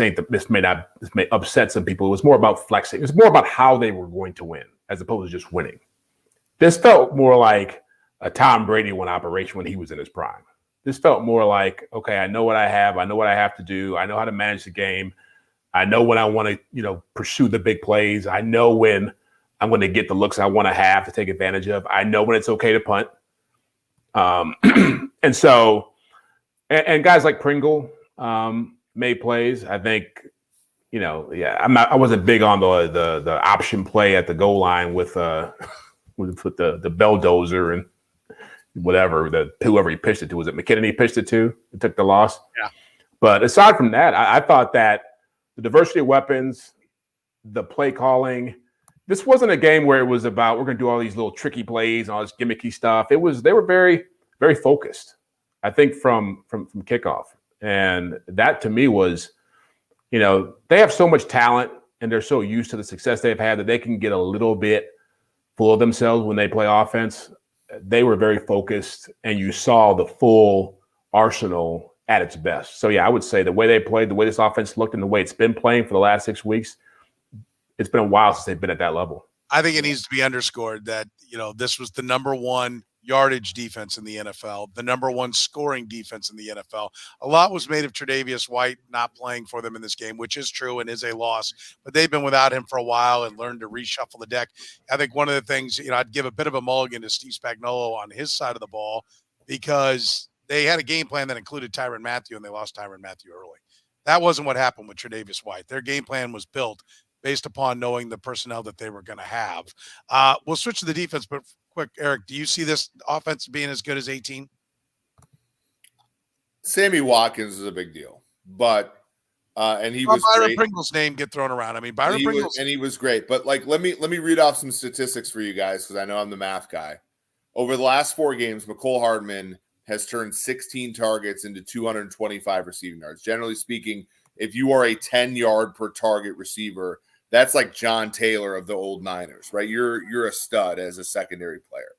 B: may upset some people. It was more about flexing. It was more about how they were going to win as opposed to just winning. This felt more like a Tom Brady one operation when he was in his prime. This felt more like, okay, I know what I have. I know what I have to do. I know how to manage the game. I know when I want to, pursue the big plays. I know when I'm going to get the looks I want to have to take advantage of. I know when it's okay to punt. And so, and guys like Pringle made plays. I think, I wasn't big on the option play at the goal line with the belldozer and whatever, whoever he pitched it to. Was it McKinnon he pitched it to? It took the loss.
A: Yeah.
B: But aside from that, I thought that the diversity of weapons, the play calling, this wasn't a game where it was about, we're going to do all these little tricky plays and all this gimmicky stuff. They were very, very focused, I think, from kickoff. And that to me was, they have so much talent and they're so used to the success they've had that they can get a little bit full of themselves when they play offense. They were very focused, and you saw the full arsenal at its best. So, yeah, I would say the way they played, the way this offense looked, and the way it's been playing for the last 6 weeks, it's been a while since they've been at that level.
A: I think it needs to be underscored that, this was the number one yardage defense in the NFL, the number one scoring defense in the NFL. A lot was made of Tre'Davious White not playing for them in this game, which is true and is a loss, but they've been without him for a while and learned to reshuffle the deck. I think one of the things, I'd give a bit of a mulligan to Steve Spagnuolo on his side of the ball, because they had a game plan that included Tyrann Mathieu, and they lost Tyrann Mathieu early. That wasn't what happened with Tre'Davious White. Their game plan was built based upon knowing the personnel that they were going to have. We'll switch to the defense, but quick, Eric, do you see this offense being as good as 18?
C: Sammy Watkins is a big deal, but and he was
A: Byron
C: great.
A: Pringle's name get thrown around. I mean, Byron Pringle,
C: and he was great. But let me read off some statistics for you guys, because I know I'm the math guy. Over the last 4 games, McCole Hardman has turned 16 targets into 225 receiving yards. Generally speaking, if you are a 10-yard per target receiver, that's like John Taylor of the old Niners, right? You're a stud as a secondary player.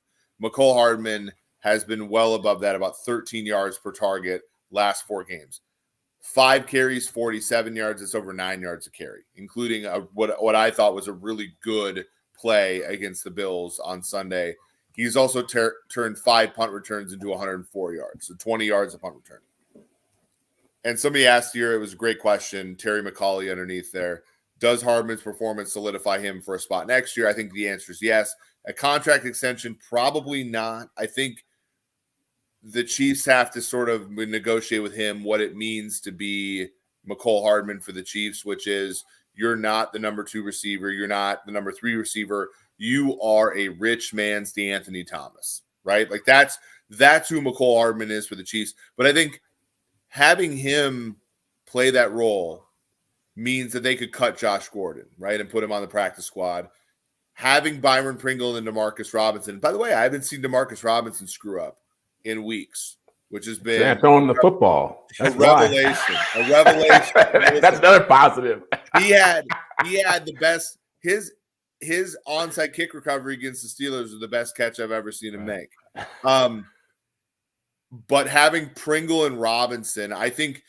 C: McCole Hardman has been well above that, about 13 yards per target last 4 games. 5 carries, 47 yards. It's over 9 yards a carry, including what I thought was a really good play against the Bills on Sunday. He's also turned 5 punt returns into 104 yards, so 20 yards a punt return. And somebody asked here, it was a great question, Terry McCauley underneath there, does Hardman's performance solidify him for a spot next year? I think the answer is yes. A contract extension, probably not. I think the Chiefs have to sort of negotiate with him what it means to be McCole Hardman for the Chiefs, which is you're not the number 2 receiver. You're not the number 3 receiver. You are a rich man's DeAnthony Thomas, right? Like that's who McCole Hardman is for the Chiefs. But I think having him play that role means that they could cut Josh Gordon, right, and put him on the practice squad. Having Byron Pringle and DeMarcus Robinson. By the way, I haven't seen DeMarcus Robinson screw up in weeks, which has been
B: throwing the football.
C: That's a revelation. A revelation.
B: That's another positive.
C: He had the best. His onside kick recovery against the Steelers was the best catch I've ever seen him make. But having Pringle and Robinson, I think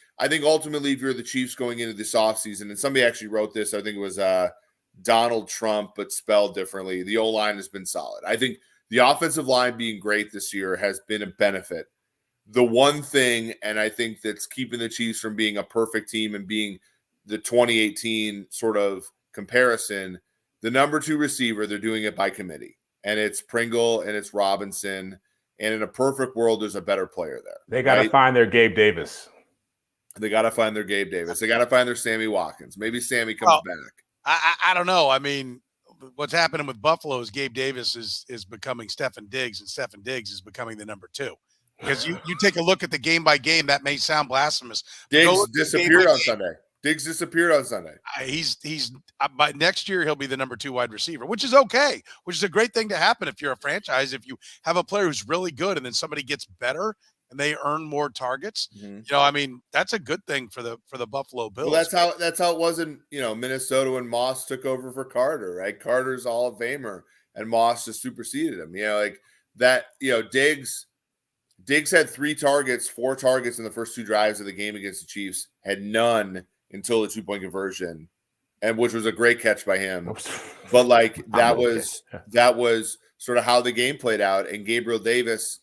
C: ultimately, if you're the Chiefs going into this offseason, and somebody actually wrote this, I think it was Donald Trump, but spelled differently, the O-line has been solid. I think the offensive line being great this year has been a benefit. The one thing, and I think that's keeping the Chiefs from being a perfect team and being the 2018 sort of comparison, the number 2 receiver, they're doing it by committee. And it's Pringle and it's Robinson. And in a perfect world, there's a better player there.
B: They got to find their Gabe Davis.
C: They got to find their Gabe Davis. They got to find their Sammy Watkins. Maybe Sammy comes back.
A: I don't know. I mean, what's happening with Buffalo is Gabe Davis is becoming Stefan Diggs, and Stefan Diggs is becoming the number 2. Because you take a look at the game by game, that may sound blasphemous.
C: Diggs disappeared on Sunday. Diggs disappeared on Sunday.
A: He's by next year he'll be the number 2 wide receiver, which is okay, which is a great thing to happen if you're a franchise. If you have a player who's really good and then somebody gets better and they earn more targets, I mean, that's a good thing for the Buffalo Bills.
C: Well, that's how it was in Minnesota when Moss took over for Carter, right? Carter's Hall of Famer, and Moss just superseded him. Like that. Diggs had 4 targets in the first 2 drives of the game against the Chiefs, had none until the 2-point conversion, and which was a great catch by him. But like that was sort of how the game played out, and Gabriel Davis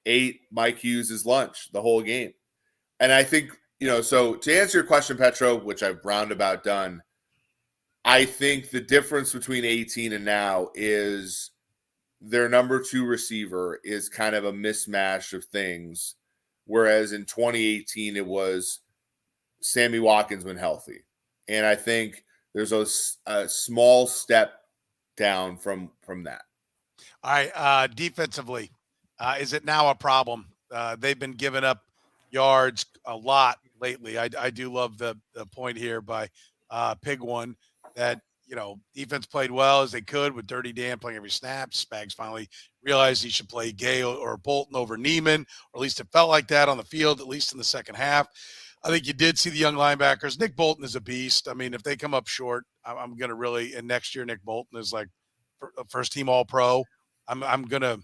C: ate Mike Hughes' lunch the whole game. And I think, so to answer your question, Petro, which I've roundabout done, I think the difference between 18 and now is their number 2 receiver is kind of a mismatch of things, whereas in 2018 it was Sammy Watkins when healthy. And I think there's a small step down from that.
A: All right, defensively, is it now a problem? They've been giving up yards a lot lately. I do love the point here by Pig One that defense played well as they could with Dirty Dan playing every snap. Spags finally realized he should play Gay or Bolton over Neiman, or at least it felt like that on the field, at least in the second half. I think you did see the young linebackers. Nick Bolton is a beast. I mean, if they come up short, I'm going to really – and next year Nick Bolton is like first-team All-Pro. I'm going to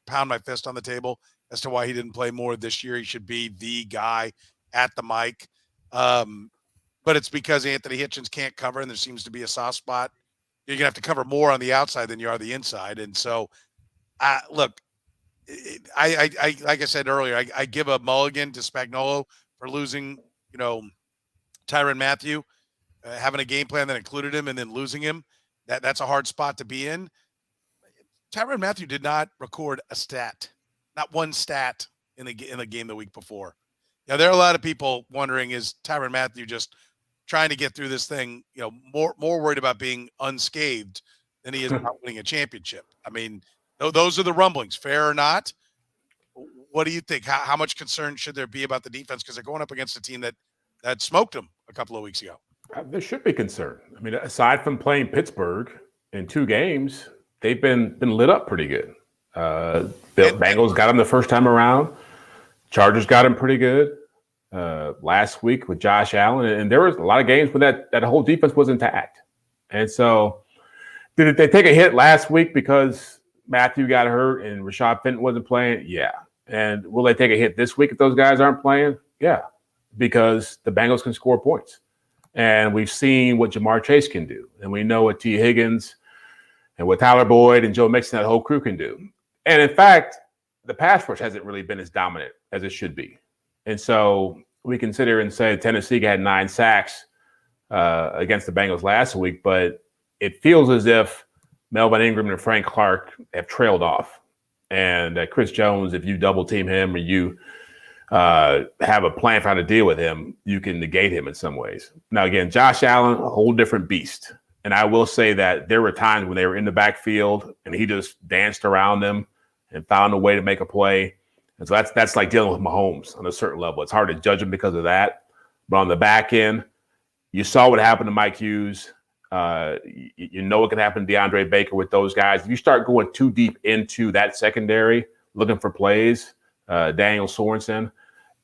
A: pound my fist on the table as to why he didn't play more this year. He should be the guy at the mic. But it's because Anthony Hitchens can't cover, and there seems to be a soft spot. You're going to have to cover more on the outside than you are the inside. And so, look, I like I said earlier, I give a mulligan to Spagnuolo for losing, Tyrann Mathieu, having a game plan that included him and then losing him. That's a hard spot to be in. Tyrann Mathieu did not record a stat, not one stat in the game the week before. Now, there are a lot of people wondering, is Tyrann Mathieu just trying to get through this thing, more worried about being unscathed than he is about winning a championship? I mean, those are the rumblings, fair or not. What do you think? How much concern should there be about the defense? Because they're going up against a team that smoked them a couple of weeks ago.
B: There should be concern. I mean, aside from playing Pittsburgh in 2 games, they've been lit up pretty good. The Bengals got them the first time around. Chargers got them pretty good last week with Josh Allen. And there was a lot of games when that whole defense was intact. And so did they take a hit last week because Matthew got hurt and Rashad Fenton wasn't playing? Yeah. And will they take a hit this week if those guys aren't playing? Yeah, because the Bengals can score points. And we've seen what Jamar Chase can do. And we know what T. Higgins and what Tyler Boyd and Joe Mixon, that whole crew can do. And in fact, the pass rush hasn't really been as dominant as it should be. And so we can sit here and say Tennessee had 9 sacks against the Bengals last week, but it feels as if Melvin Ingram and Frank Clark have trailed off. And Chris Jones, if you double team him or you have a plan for how to deal with him, you can negate him in some ways. Now, again, Josh Allen, a whole different beast. And I will say that there were times when they were in the backfield and he just danced around them and found a way to make a play. And so that's like dealing with Mahomes on a certain level. It's hard to judge him because of that. But on the back end, you saw what happened to Mike Hughes. You know what can happen to DeAndre Baker with those guys. If you start going too deep into that secondary, looking for plays, Daniel Sorensen,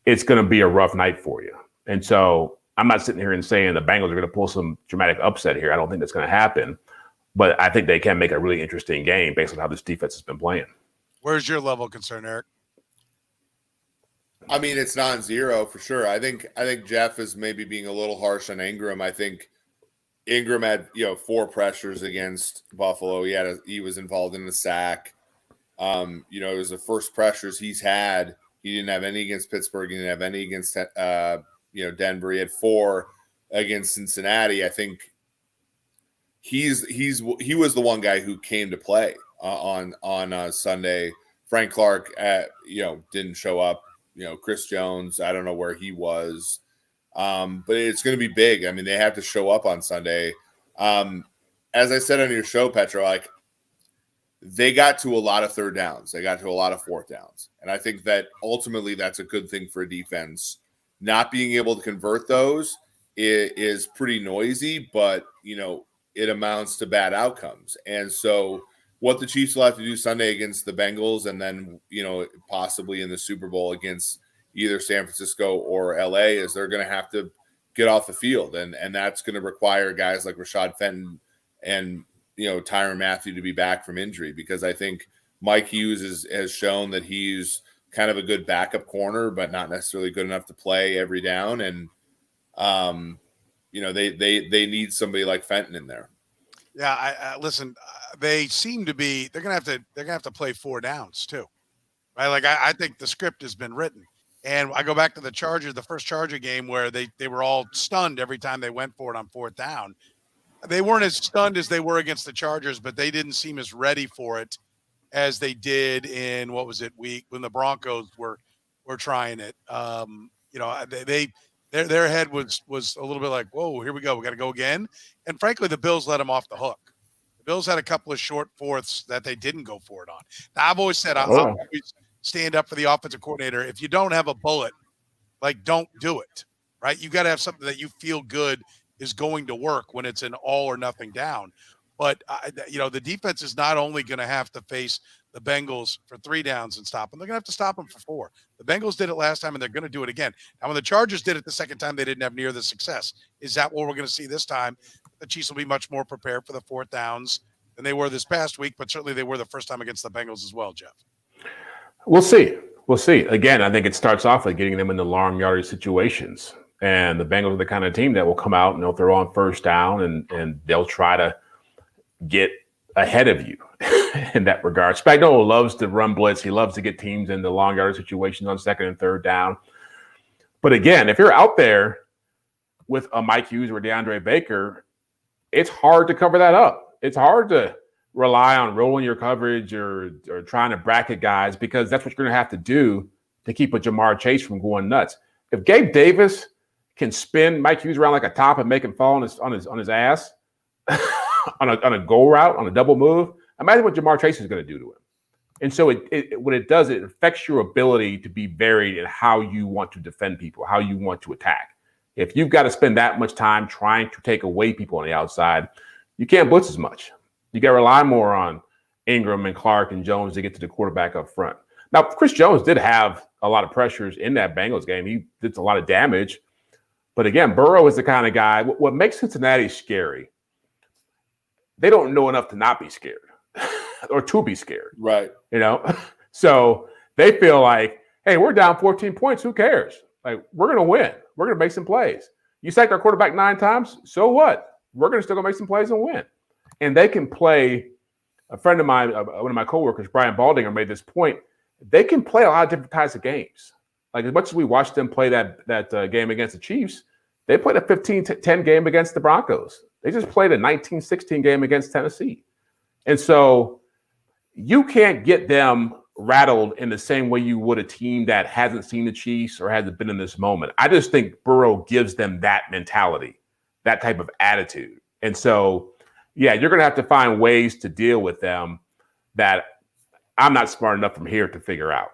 B: it's going to be a rough night for you. And so I'm not sitting here and saying the Bengals are going to pull some dramatic upset here. I don't think that's going to happen. But I think they can make a really interesting game based on how this defense has been playing. Where's your level of concern, Eric?
C: I mean, it's non-zero for sure. I think Jeff is maybe being a little harsh on Ingram. I think Ingram had 4 pressures against Buffalo. He was involved in the sack. It was the first pressures he's had. He didn't have any against Pittsburgh. He didn't have any against Denver. He had 4 against Cincinnati. I think he was the one guy who came to play on Sunday. Frank Clark didn't show up. Chris Jones, I don't know where he was. But it's going to be big. I mean, they have to show up on Sunday. as I said on your show, Petro, like they got to a lot of third downs. They got to a lot of fourth downs. And I think that ultimately that's a good thing for a defense. Not being able to convert those is pretty noisy, but, it amounts to bad outcomes. And so what the Chiefs will have to do Sunday against the Bengals and then, possibly in the Super Bowl against either San Francisco or LA is they're going to have to get off the field. And that's going to require guys like Rashad Fenton and, Tyrann Mathieu to be back from injury, because I think Mike Hughes has shown that he's kind of a good backup corner, but not necessarily good enough to play every down. And, they need somebody like Fenton in there.
A: Yeah. I listen, they seem to be, they're going to have to play 4 downs too, right? Like I think the script has been written, and I go back to the Chargers, the first Charger game where they were all stunned every time they went for it on 4th down. They weren't as stunned as they were against the Chargers, but they didn't seem as ready for it as they did in week when the Broncos were trying it. Their head was a little bit like, whoa, here we go. We got to go again. And frankly, the Bills let them off the hook. The Bills had a couple of short fourths that they didn't go for it on. Now, I've always said, I'll always stand up for the offensive coordinator. If you don't have a bullet, don't do it, right? You got to have something that you feel good is going to work when it's an all or nothing down. But, the defense is not only going to have to face the Bengals for 3 downs and stop them, they're going to have to stop them for 4. The Bengals did it last time, and they're going to do it again. Now, when the Chargers did it the second time, they didn't have near the success. Is that what we're going to see this time? The Chiefs will be much more prepared for the 4th downs than they were this past week, but certainly they were the first time against the Bengals as well, Jeff.
B: We'll see. Again, I think it starts off with getting them into long yardage situations. And the Bengals are the kind of team that will come out and if they're on 1st down and they'll try to get ahead of you in that regard. Spagnuolo loves to run blitz. He loves to get teams into long yardage situations on 2nd and 3rd down. But again, if you're out there with a Mike Hughes or DeAndre Baker, it's hard to cover that up. It's hard to rely on rolling your coverage or trying to bracket guys, because that's what you're going to have to do to keep a Jamar Chase from going nuts. If Gabe Davis can spin Mike Hughes around like a top and make him fall on his ass on a go route, on a double move, imagine what Jamar Chase is going to do to him. And so what it does, it affects your ability to be varied in how you want to defend people, how you want to attack. If you've got to spend that much time trying to take away people on the outside, you can't blitz as much. You got to rely more on Ingram and Clark and Jones to get to the quarterback up front. Now, Chris Jones did have a lot of pressures in that Bengals game. He did a lot of damage. But again, Burrow is the kind of guy, what makes Cincinnati scary, they don't know enough to not be scared or to be scared.
C: Right.
B: So they feel like, hey, we're down 14 points. Who cares? Like, we're going to win. We're going to make some plays. You sacked our quarterback 9 times. So what? We're going to still go make some plays and win. And they can play. A friend of mine, one of my coworkers, Brian Baldinger, made this point. They can play a lot of different types of games. Like, as much as we watched them play that game against the Chiefs, they played a 15-10 game against the Broncos. They just played a 19-16 game against Tennessee. And so you can't get them rattled in the same way you would a team that hasn't seen the Chiefs or hasn't been in this moment. I just think Burrow gives them that mentality, that type of attitude. And so, yeah, you're going to have to find ways to deal with them that I'm not smart enough from here to figure out.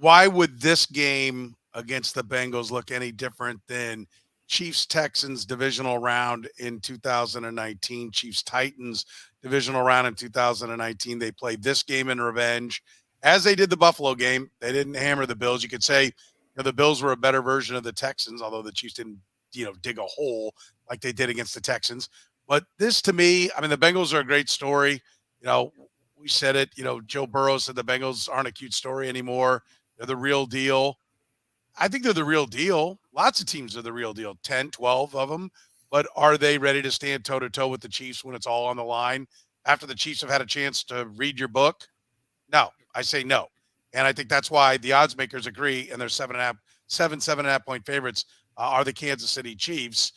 A: Why would this game against the Bengals look any different than Chiefs-Texans divisional round in 2019, Chiefs-Titans divisional round in 2019? They played this game in revenge. As they did the Buffalo game, they didn't hammer the Bills. You could say the Bills were a better version of the Texans, although the Chiefs didn't dig a hole like they did against the Texans. But this, to me, I mean, the Bengals are a great story. We said it. Joe Burrow said the Bengals aren't a cute story anymore. They're the real deal. I think they're the real deal. Lots of teams are the real deal, 10, 12 of them. But are they ready to stand toe-to-toe with the Chiefs when it's all on the line after the Chiefs have had a chance to read your book? No, I say no. And I think that's why the odds makers agree, and they're 7.5 point favorites are the Kansas City Chiefs.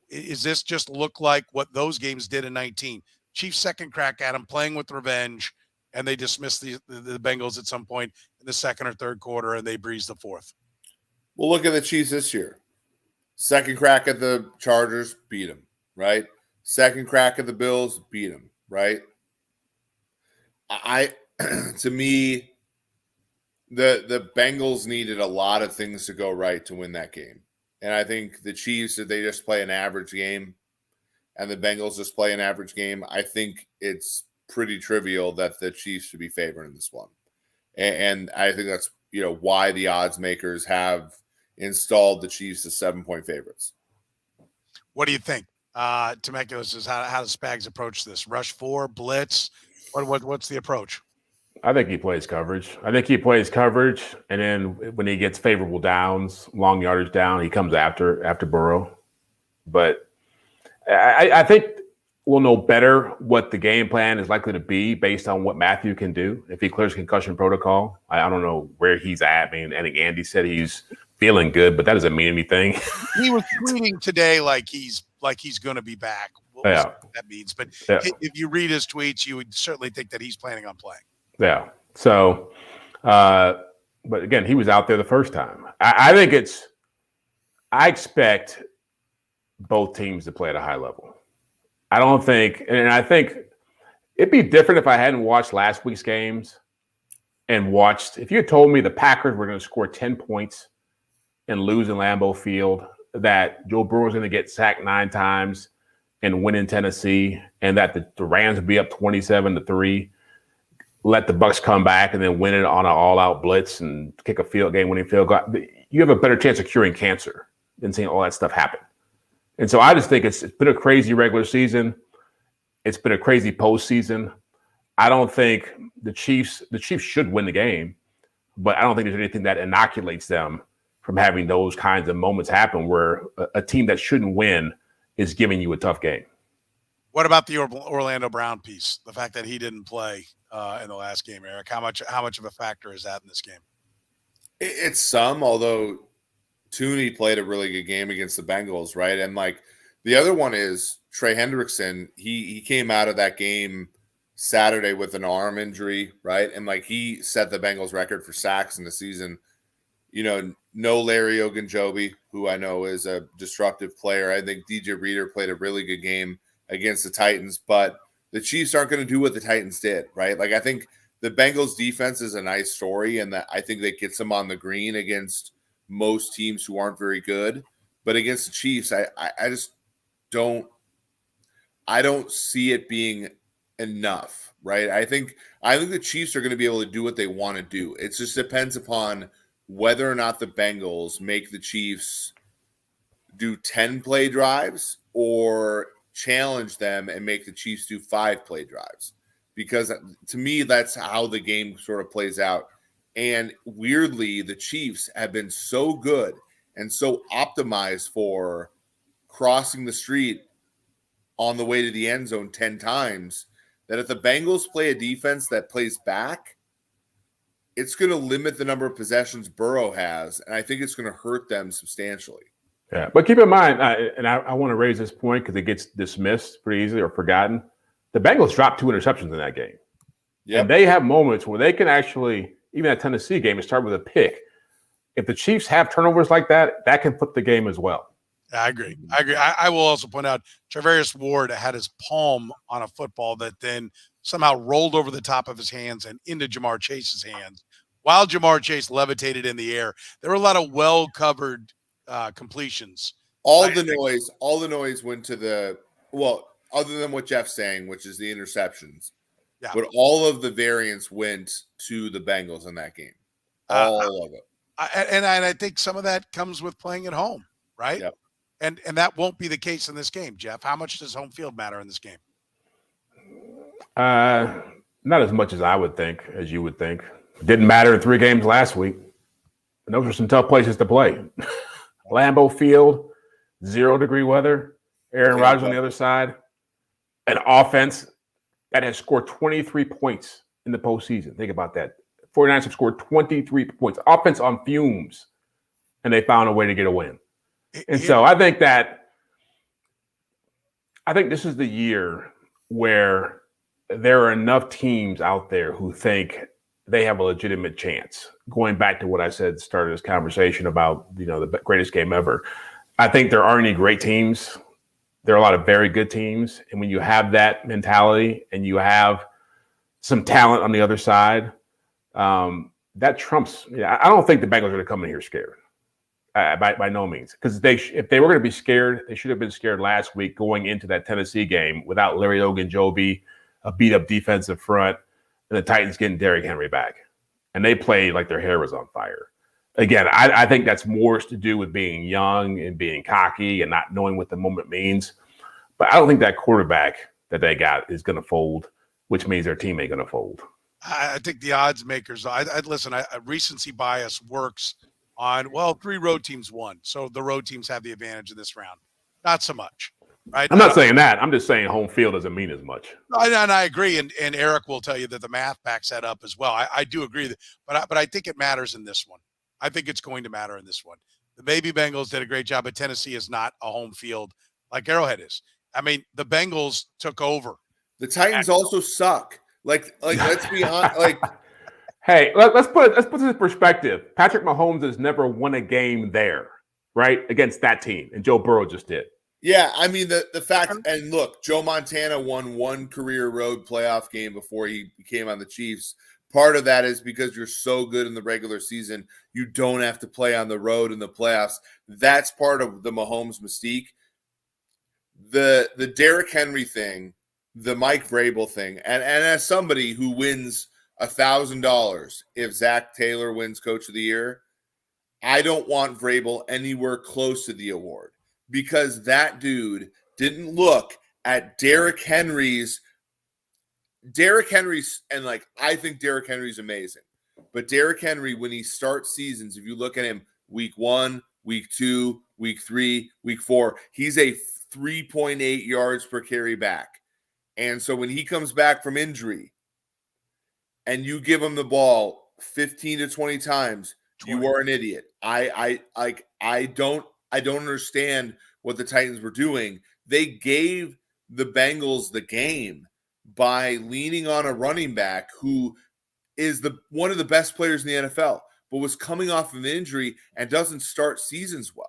A: Is this just look like what those games did in 19? Chiefs' second crack at them, playing with revenge, and they dismissed the Bengals at some point in the second or third quarter, and they breezed the fourth.
C: Well, look at the Chiefs this year. Second crack at the Chargers, beat them, right? Second crack of the Bills, beat them, right? To me, the Bengals needed a lot of things to go right to win that game. And I think the Chiefs, if they just play an average game and the Bengals just play an average game, I think it's pretty trivial that the Chiefs should be favored in this one. And I think that's, why the odds makers have installed the Chiefs as 7-point favorites.
A: What do you think? Temecula says, how does Spags approach this? Rush 4, blitz? What's the approach?
B: I think he plays coverage. And then when he gets favorable downs, long yardage down, he comes after Burrow. But I think we'll know better what the game plan is likely to be based on what Matthew can do. If he clears concussion protocol, I don't know where he's at. I mean, I think Andy said he's feeling good, but that doesn't mean anything.
A: He was tweeting today like he's going to be back. What that means. But if you read his tweets, you would certainly think that he's planning on playing.
B: Yeah. So, but again, he was out there the first time. I expect both teams to play at a high level. I think it'd be different if I hadn't watched last week's games and if you had told me the Packers were going to score 10 points and lose in Lambeau Field, that Joe Burrow was going to get sacked 9 times and win in Tennessee, and that the Rams would be up 27-3, let the Bucs come back and then win it on an all-out blitz and kick a game-winning field goal, you have a better chance of curing cancer than seeing all that stuff happen. And so I just think it's been a crazy regular season. It's been a crazy postseason. I don't think the Chiefs should win the game, but I don't think there's anything that inoculates them from having those kinds of moments happen where a team that shouldn't win is giving you a tough game.
A: What about the Orlando Brown piece? The fact that he didn't play in the last game, Eric. How much of a factor is that in this game?
C: It's some, although Tooney played a really good game against the Bengals, right? And the other one is Trey Hendrickson. He came out of that game Saturday with an arm injury, right? And he set the Bengals record for sacks in the season. No Larry Ogunjobi, who I know is a disruptive player. I think DJ Reader played a really good game against the Titans, but the Chiefs aren't going to do what the Titans did, right? I think the Bengals defense is a nice story, and that I think that gets them on the green against most teams who aren't very good. But against the Chiefs, I just don't see it being enough, right? I think the Chiefs are going to be able to do what they want to do. It just depends upon whether or not the Bengals make the Chiefs do 10-play drives or challenge them and make the Chiefs do 5-play drives. Because to me, that's how the game sort of plays out. And weirdly, the Chiefs have been so good and so optimized for crossing the street on the way to the end zone 10 times that if the Bengals play a defense that plays back, it's going to limit the number of possessions Burrow has, and I think it's going to hurt them substantially.
B: Yeah, but keep in mind, I want to raise this point because it gets dismissed pretty easily or forgotten. The Bengals dropped 2 interceptions in that game. Yeah, and they have moments where they can actually, even that Tennessee game, start with a pick. If the Chiefs have turnovers like that, that can flip the game as well.
A: I agree. I will also point out Travarius Ward had his palm on a football that then somehow rolled over the top of his hands and into Jamar Chase's hands. While Jamar Chase levitated in the air, there were a lot of well-covered completions.
C: All the noise went to other than what Jeff's saying, which is the interceptions. Yeah. But all of the variance went to the Bengals in that game. All of it.
A: And I think some of that comes with playing at home, right?
C: Yep.
A: And that won't be the case in this game, Jeff. How much does home field matter in this game?
B: Not as much as I would think, as you would think. It didn't matter in 3 games last week. And those were some tough places to play. Lambeau Field, 0-degree weather, Aaron Rodgers on the other side, an offense that has scored 23 points in the postseason. Think about that. 49ers have scored 23 points. Offense on fumes, and they found a way to get a win. And so I think this is the year where there are enough teams out there who think they have a legitimate chance. Going back to what I said at the start of this conversation about, the greatest game ever. I think there aren't any great teams there are a lot of very good teams. And when you have that mentality and you have some talent on the other side, that trumps. I don't think the Bengals are going to come in here scared. By no means. Because if they were going to be scared, they should have been scared last week going into that Tennessee game without Larry Ogunjobi, a beat-up defensive front, and the Titans getting Derrick Henry back. And they played like their hair was on fire. Again, I think that's more to do with being young and being cocky and not knowing what the moment means. But I don't think that quarterback that they got is going to fold, which means their team ain't going to fold.
A: I think the odds makers, listen, recency bias works on, 3 road teams won. So the road teams have the advantage in this round. Not so much, right?
B: I'm not saying that. I'm just saying home field doesn't mean as much.
A: And I agree. And Eric will tell you that the math backs that up as well. I do agree. But I think it matters in this one. I think it's going to matter in this one. The baby Bengals did a great job, but Tennessee is not a home field like Arrowhead is. I mean, the Bengals took over.
C: The Titans also suck. Like let's be honest. Like,
B: hey, let's put this in perspective. Patrick Mahomes has never won a game there, right, against that team, and Joe Burrow just did.
C: Yeah, I mean the fact, and look, Joe Montana won one career road playoff game before he came on the Chiefs. Part of that is because you're so good in the regular season, you don't have to play on the road in the playoffs. That's part of the Mahomes mystique. The Derrick Henry thing, the Mike Vrabel thing, and as somebody who wins $1,000 if Zach Taylor wins Coach of the Year, I don't want Vrabel anywhere close to the award because that dude didn't look at Derrick Henry's, and like I think Derrick Henry's amazing, but Derrick Henry, when he starts seasons, if you look at him week 1, week 2, week 3, week 4, he's a 3.8 yards per carry back. And so when he comes back from injury and you give him the ball 15 to 20 times, 20. You are an idiot. I don't understand what the Titans were doing. They gave the Bengals the game by leaning on a running back who is one of the best players in the NFL, but was coming off of an injury and doesn't start seasons well.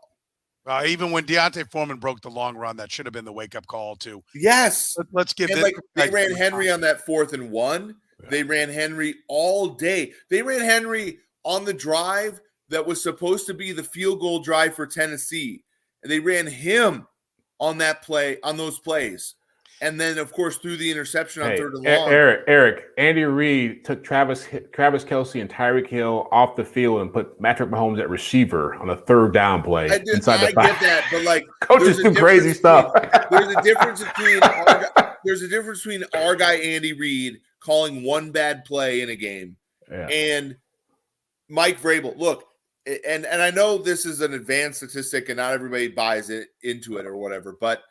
A: Even when Deontay Foreman broke the long run, that should have been the wake-up call, too.
C: Yes.
A: Let's give
C: it. Like they ran Henry on that 4th and 1. Yeah. They ran Henry all day. They ran Henry on the drive that was supposed to be the field goal drive for Tennessee. And they ran him on that play, on those plays. And then, of course, threw the interception on 3rd and long.
B: Eric, Andy Reid took Travis Kelce and Tyreek Hill off the field and put Patrick Mahomes at receiver on a 3rd down play. I get
C: that, but like
B: coaches do crazy stuff.
C: There's a difference between our guy Andy Reid calling one bad play in a game and Mike Vrabel. Look, and I know this is an advanced statistic and not everybody buys into it or whatever, but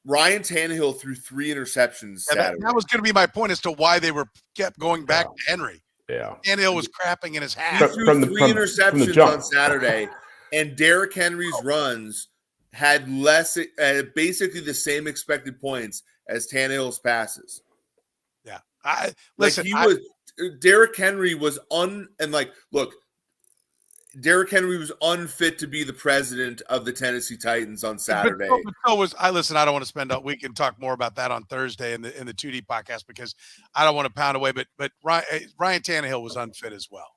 C: Ryan Tannehill threw 3 interceptions Saturday.
A: That was going to be my point as to why they kept going back to Henry.
B: Yeah,
A: Tannehill was crapping in his hat.
C: He threw 3 interceptions on Saturday, and Derrick Henry's runs had basically the same expected points as Tannehill's passes.
A: Yeah,
C: Derrick Henry was Derrick Henry was unfit to be the president of the Tennessee Titans on Saturday.
A: I don't want to spend we can talk more about that on Thursday in the 2D podcast because I don't want to pound away, but Ryan Tannehill was unfit as well.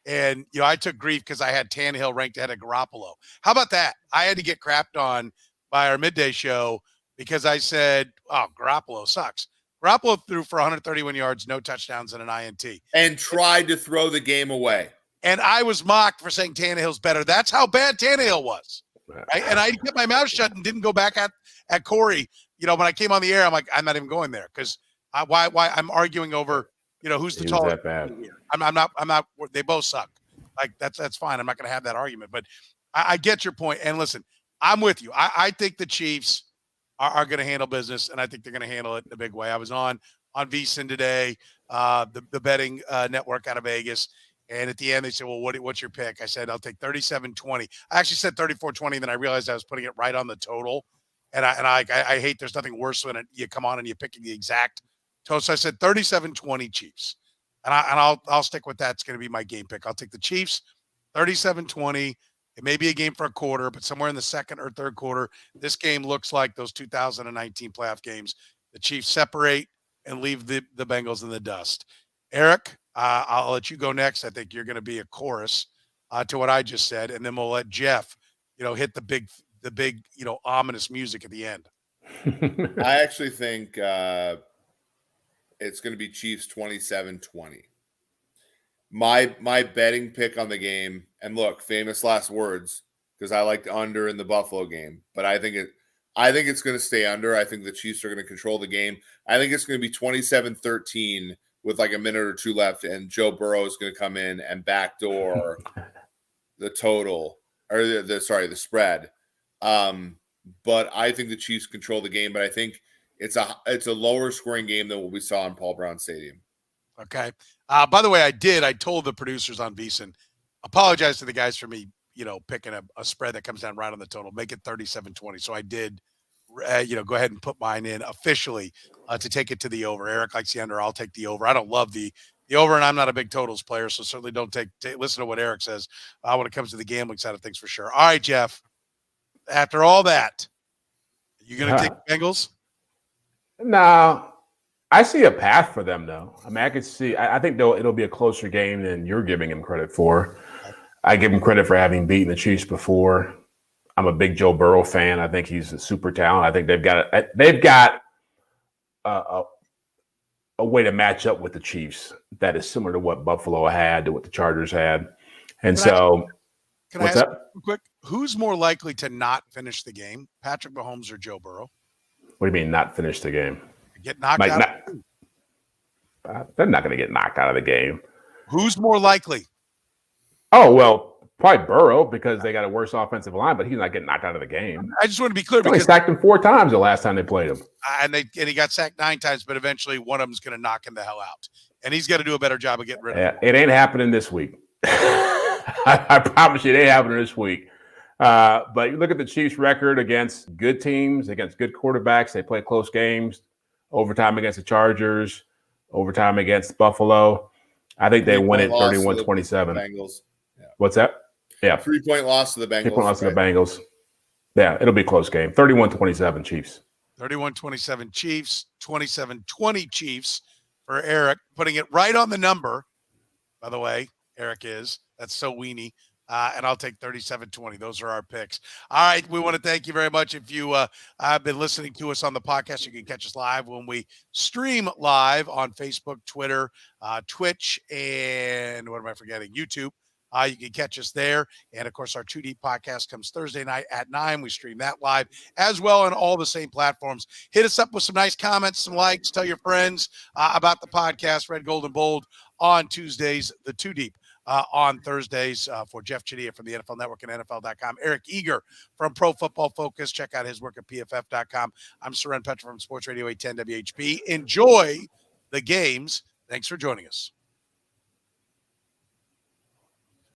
A: And, I took grief because I had Tannehill ranked ahead of Garoppolo. How about that? I had to get crapped on by our midday show because I said, Garoppolo sucks. Garoppolo threw for 131 yards, no touchdowns, and an INT.
C: And tried to throw the game away.
A: And I was mocked for saying Tannehill's better. That's how bad Tannehill was. Right? And I kept my mouth shut and didn't go back at Corey. When I came on the air, I'm like, I'm not even going there because why I'm arguing over, who's the tallest.
B: That bad.
A: I'm not. They both suck. Like that's fine. I'm not going to have that argument. But I get your point. And listen, I'm with you. I think the Chiefs are going to handle business, and I think they're going to handle it in a big way. I was on VSiN today, the betting network out of Vegas. And at the end, they said, well, what's your pick? I said, I'll take 37-20. I actually said 34-20, and then I realized I was putting it right on the total. And I hate there's nothing worse when you come on and you're picking the exact total. So I said 37-20 Chiefs. And I'll stick with that. It's going to be my game pick. I'll take the Chiefs, 37-20, It may be a game for a quarter, but somewhere in the second or third quarter, this game looks like those 2019 playoff games. The Chiefs separate and leave the Bengals in the dust. Eric, I'll let you go next. I think you're going to be a chorus to what I just said, and then we'll let Jeff, hit the big, ominous music at the end.
C: I actually think it's going to be Chiefs 27-20. My betting pick on the game, and look, famous last words, because I liked under in the Buffalo game, but I think it's going to stay under. I think the Chiefs are going to control the game. I think it's going to be 27-13 with like a minute or two left, and Joe Burrow is going to come in and backdoor the total or the spread. But I think the Chiefs control the game, but I think it's a lower scoring game than what we saw in Paul Brown Stadium.
A: Okay. By the way, I told the producers on VSiN, apologize to the guys for me, picking a spread that comes down right on the total, make it 37-20. So I did, go ahead and put mine in officially to take it to the over. Eric likes the under. I'll take the over. I don't love the over, and I'm not a big totals player, so certainly don't listen to what Eric says when it comes to the gambling side of things for sure. All right, Jeff. After all that, you going to take the Bengals?
B: No. I see a path for them, though. I mean, I could see. I think it'll be a closer game than you're giving him credit for. I give him credit for having beaten the Chiefs before. I'm a big Joe Burrow fan. I think he's a super talent. I think they've got a way to match up with the Chiefs that is similar to what Buffalo had, to what the Chargers had. And
A: Can I
B: what's
A: ask
B: up?
A: real quick? Who's more likely to not finish the game, Patrick Mahomes or Joe Burrow?
B: What do you mean not finish the game?
A: Get knocked out?
B: They're not going to get knocked out of the game.
A: Who's more likely?
B: Oh, well, probably Burrow because they got a worse offensive line, but he's not getting knocked out of the game.
A: I just want to be clear.
B: They
A: Because
B: sacked him 4 times the last time they played him.
A: and he got sacked 9 times, but eventually one of them's going to knock him the hell out. And he's got to do a better job of getting rid of him.
B: It ain't happening this week. I promise you it ain't happening this week. But you look at the Chiefs' record against good teams, against good quarterbacks. They play close games. Overtime against the Chargers, overtime against Buffalo. I think they win it 31-27.
C: Bengals. Yeah.
B: What's that? Yeah.
C: 3-point loss to the Bengals.
B: 3-point loss to the Bengals. Yeah, it'll be a close game. 31-27 Chiefs.
A: 31-27 Chiefs, 27-20 Chiefs for Eric, putting it right on the number. By the way, Eric is. That's so weenie. And I'll take 37-20. Those are our picks. All right. We want to thank you very much. If you have been listening to us on the podcast, you can catch us live when we stream live on Facebook, Twitter, Twitch, and what am I forgetting? YouTube. You can catch us there. And, of course, our 2 Deep podcast comes Thursday night at 9. We stream that live as well on all the same platforms. Hit us up with some nice comments, some likes. Tell your friends about the podcast, Red, Gold, and Bold, on Tuesdays, the 2 Deep. On Thursdays for Jeff Chadiha from the NFL Network and NFL.com. Eric Eager from Pro Football Focus. Check out his work at PFF.com. I'm Soren Petro from Sports Radio 810 WHP. Enjoy the games. Thanks for joining us.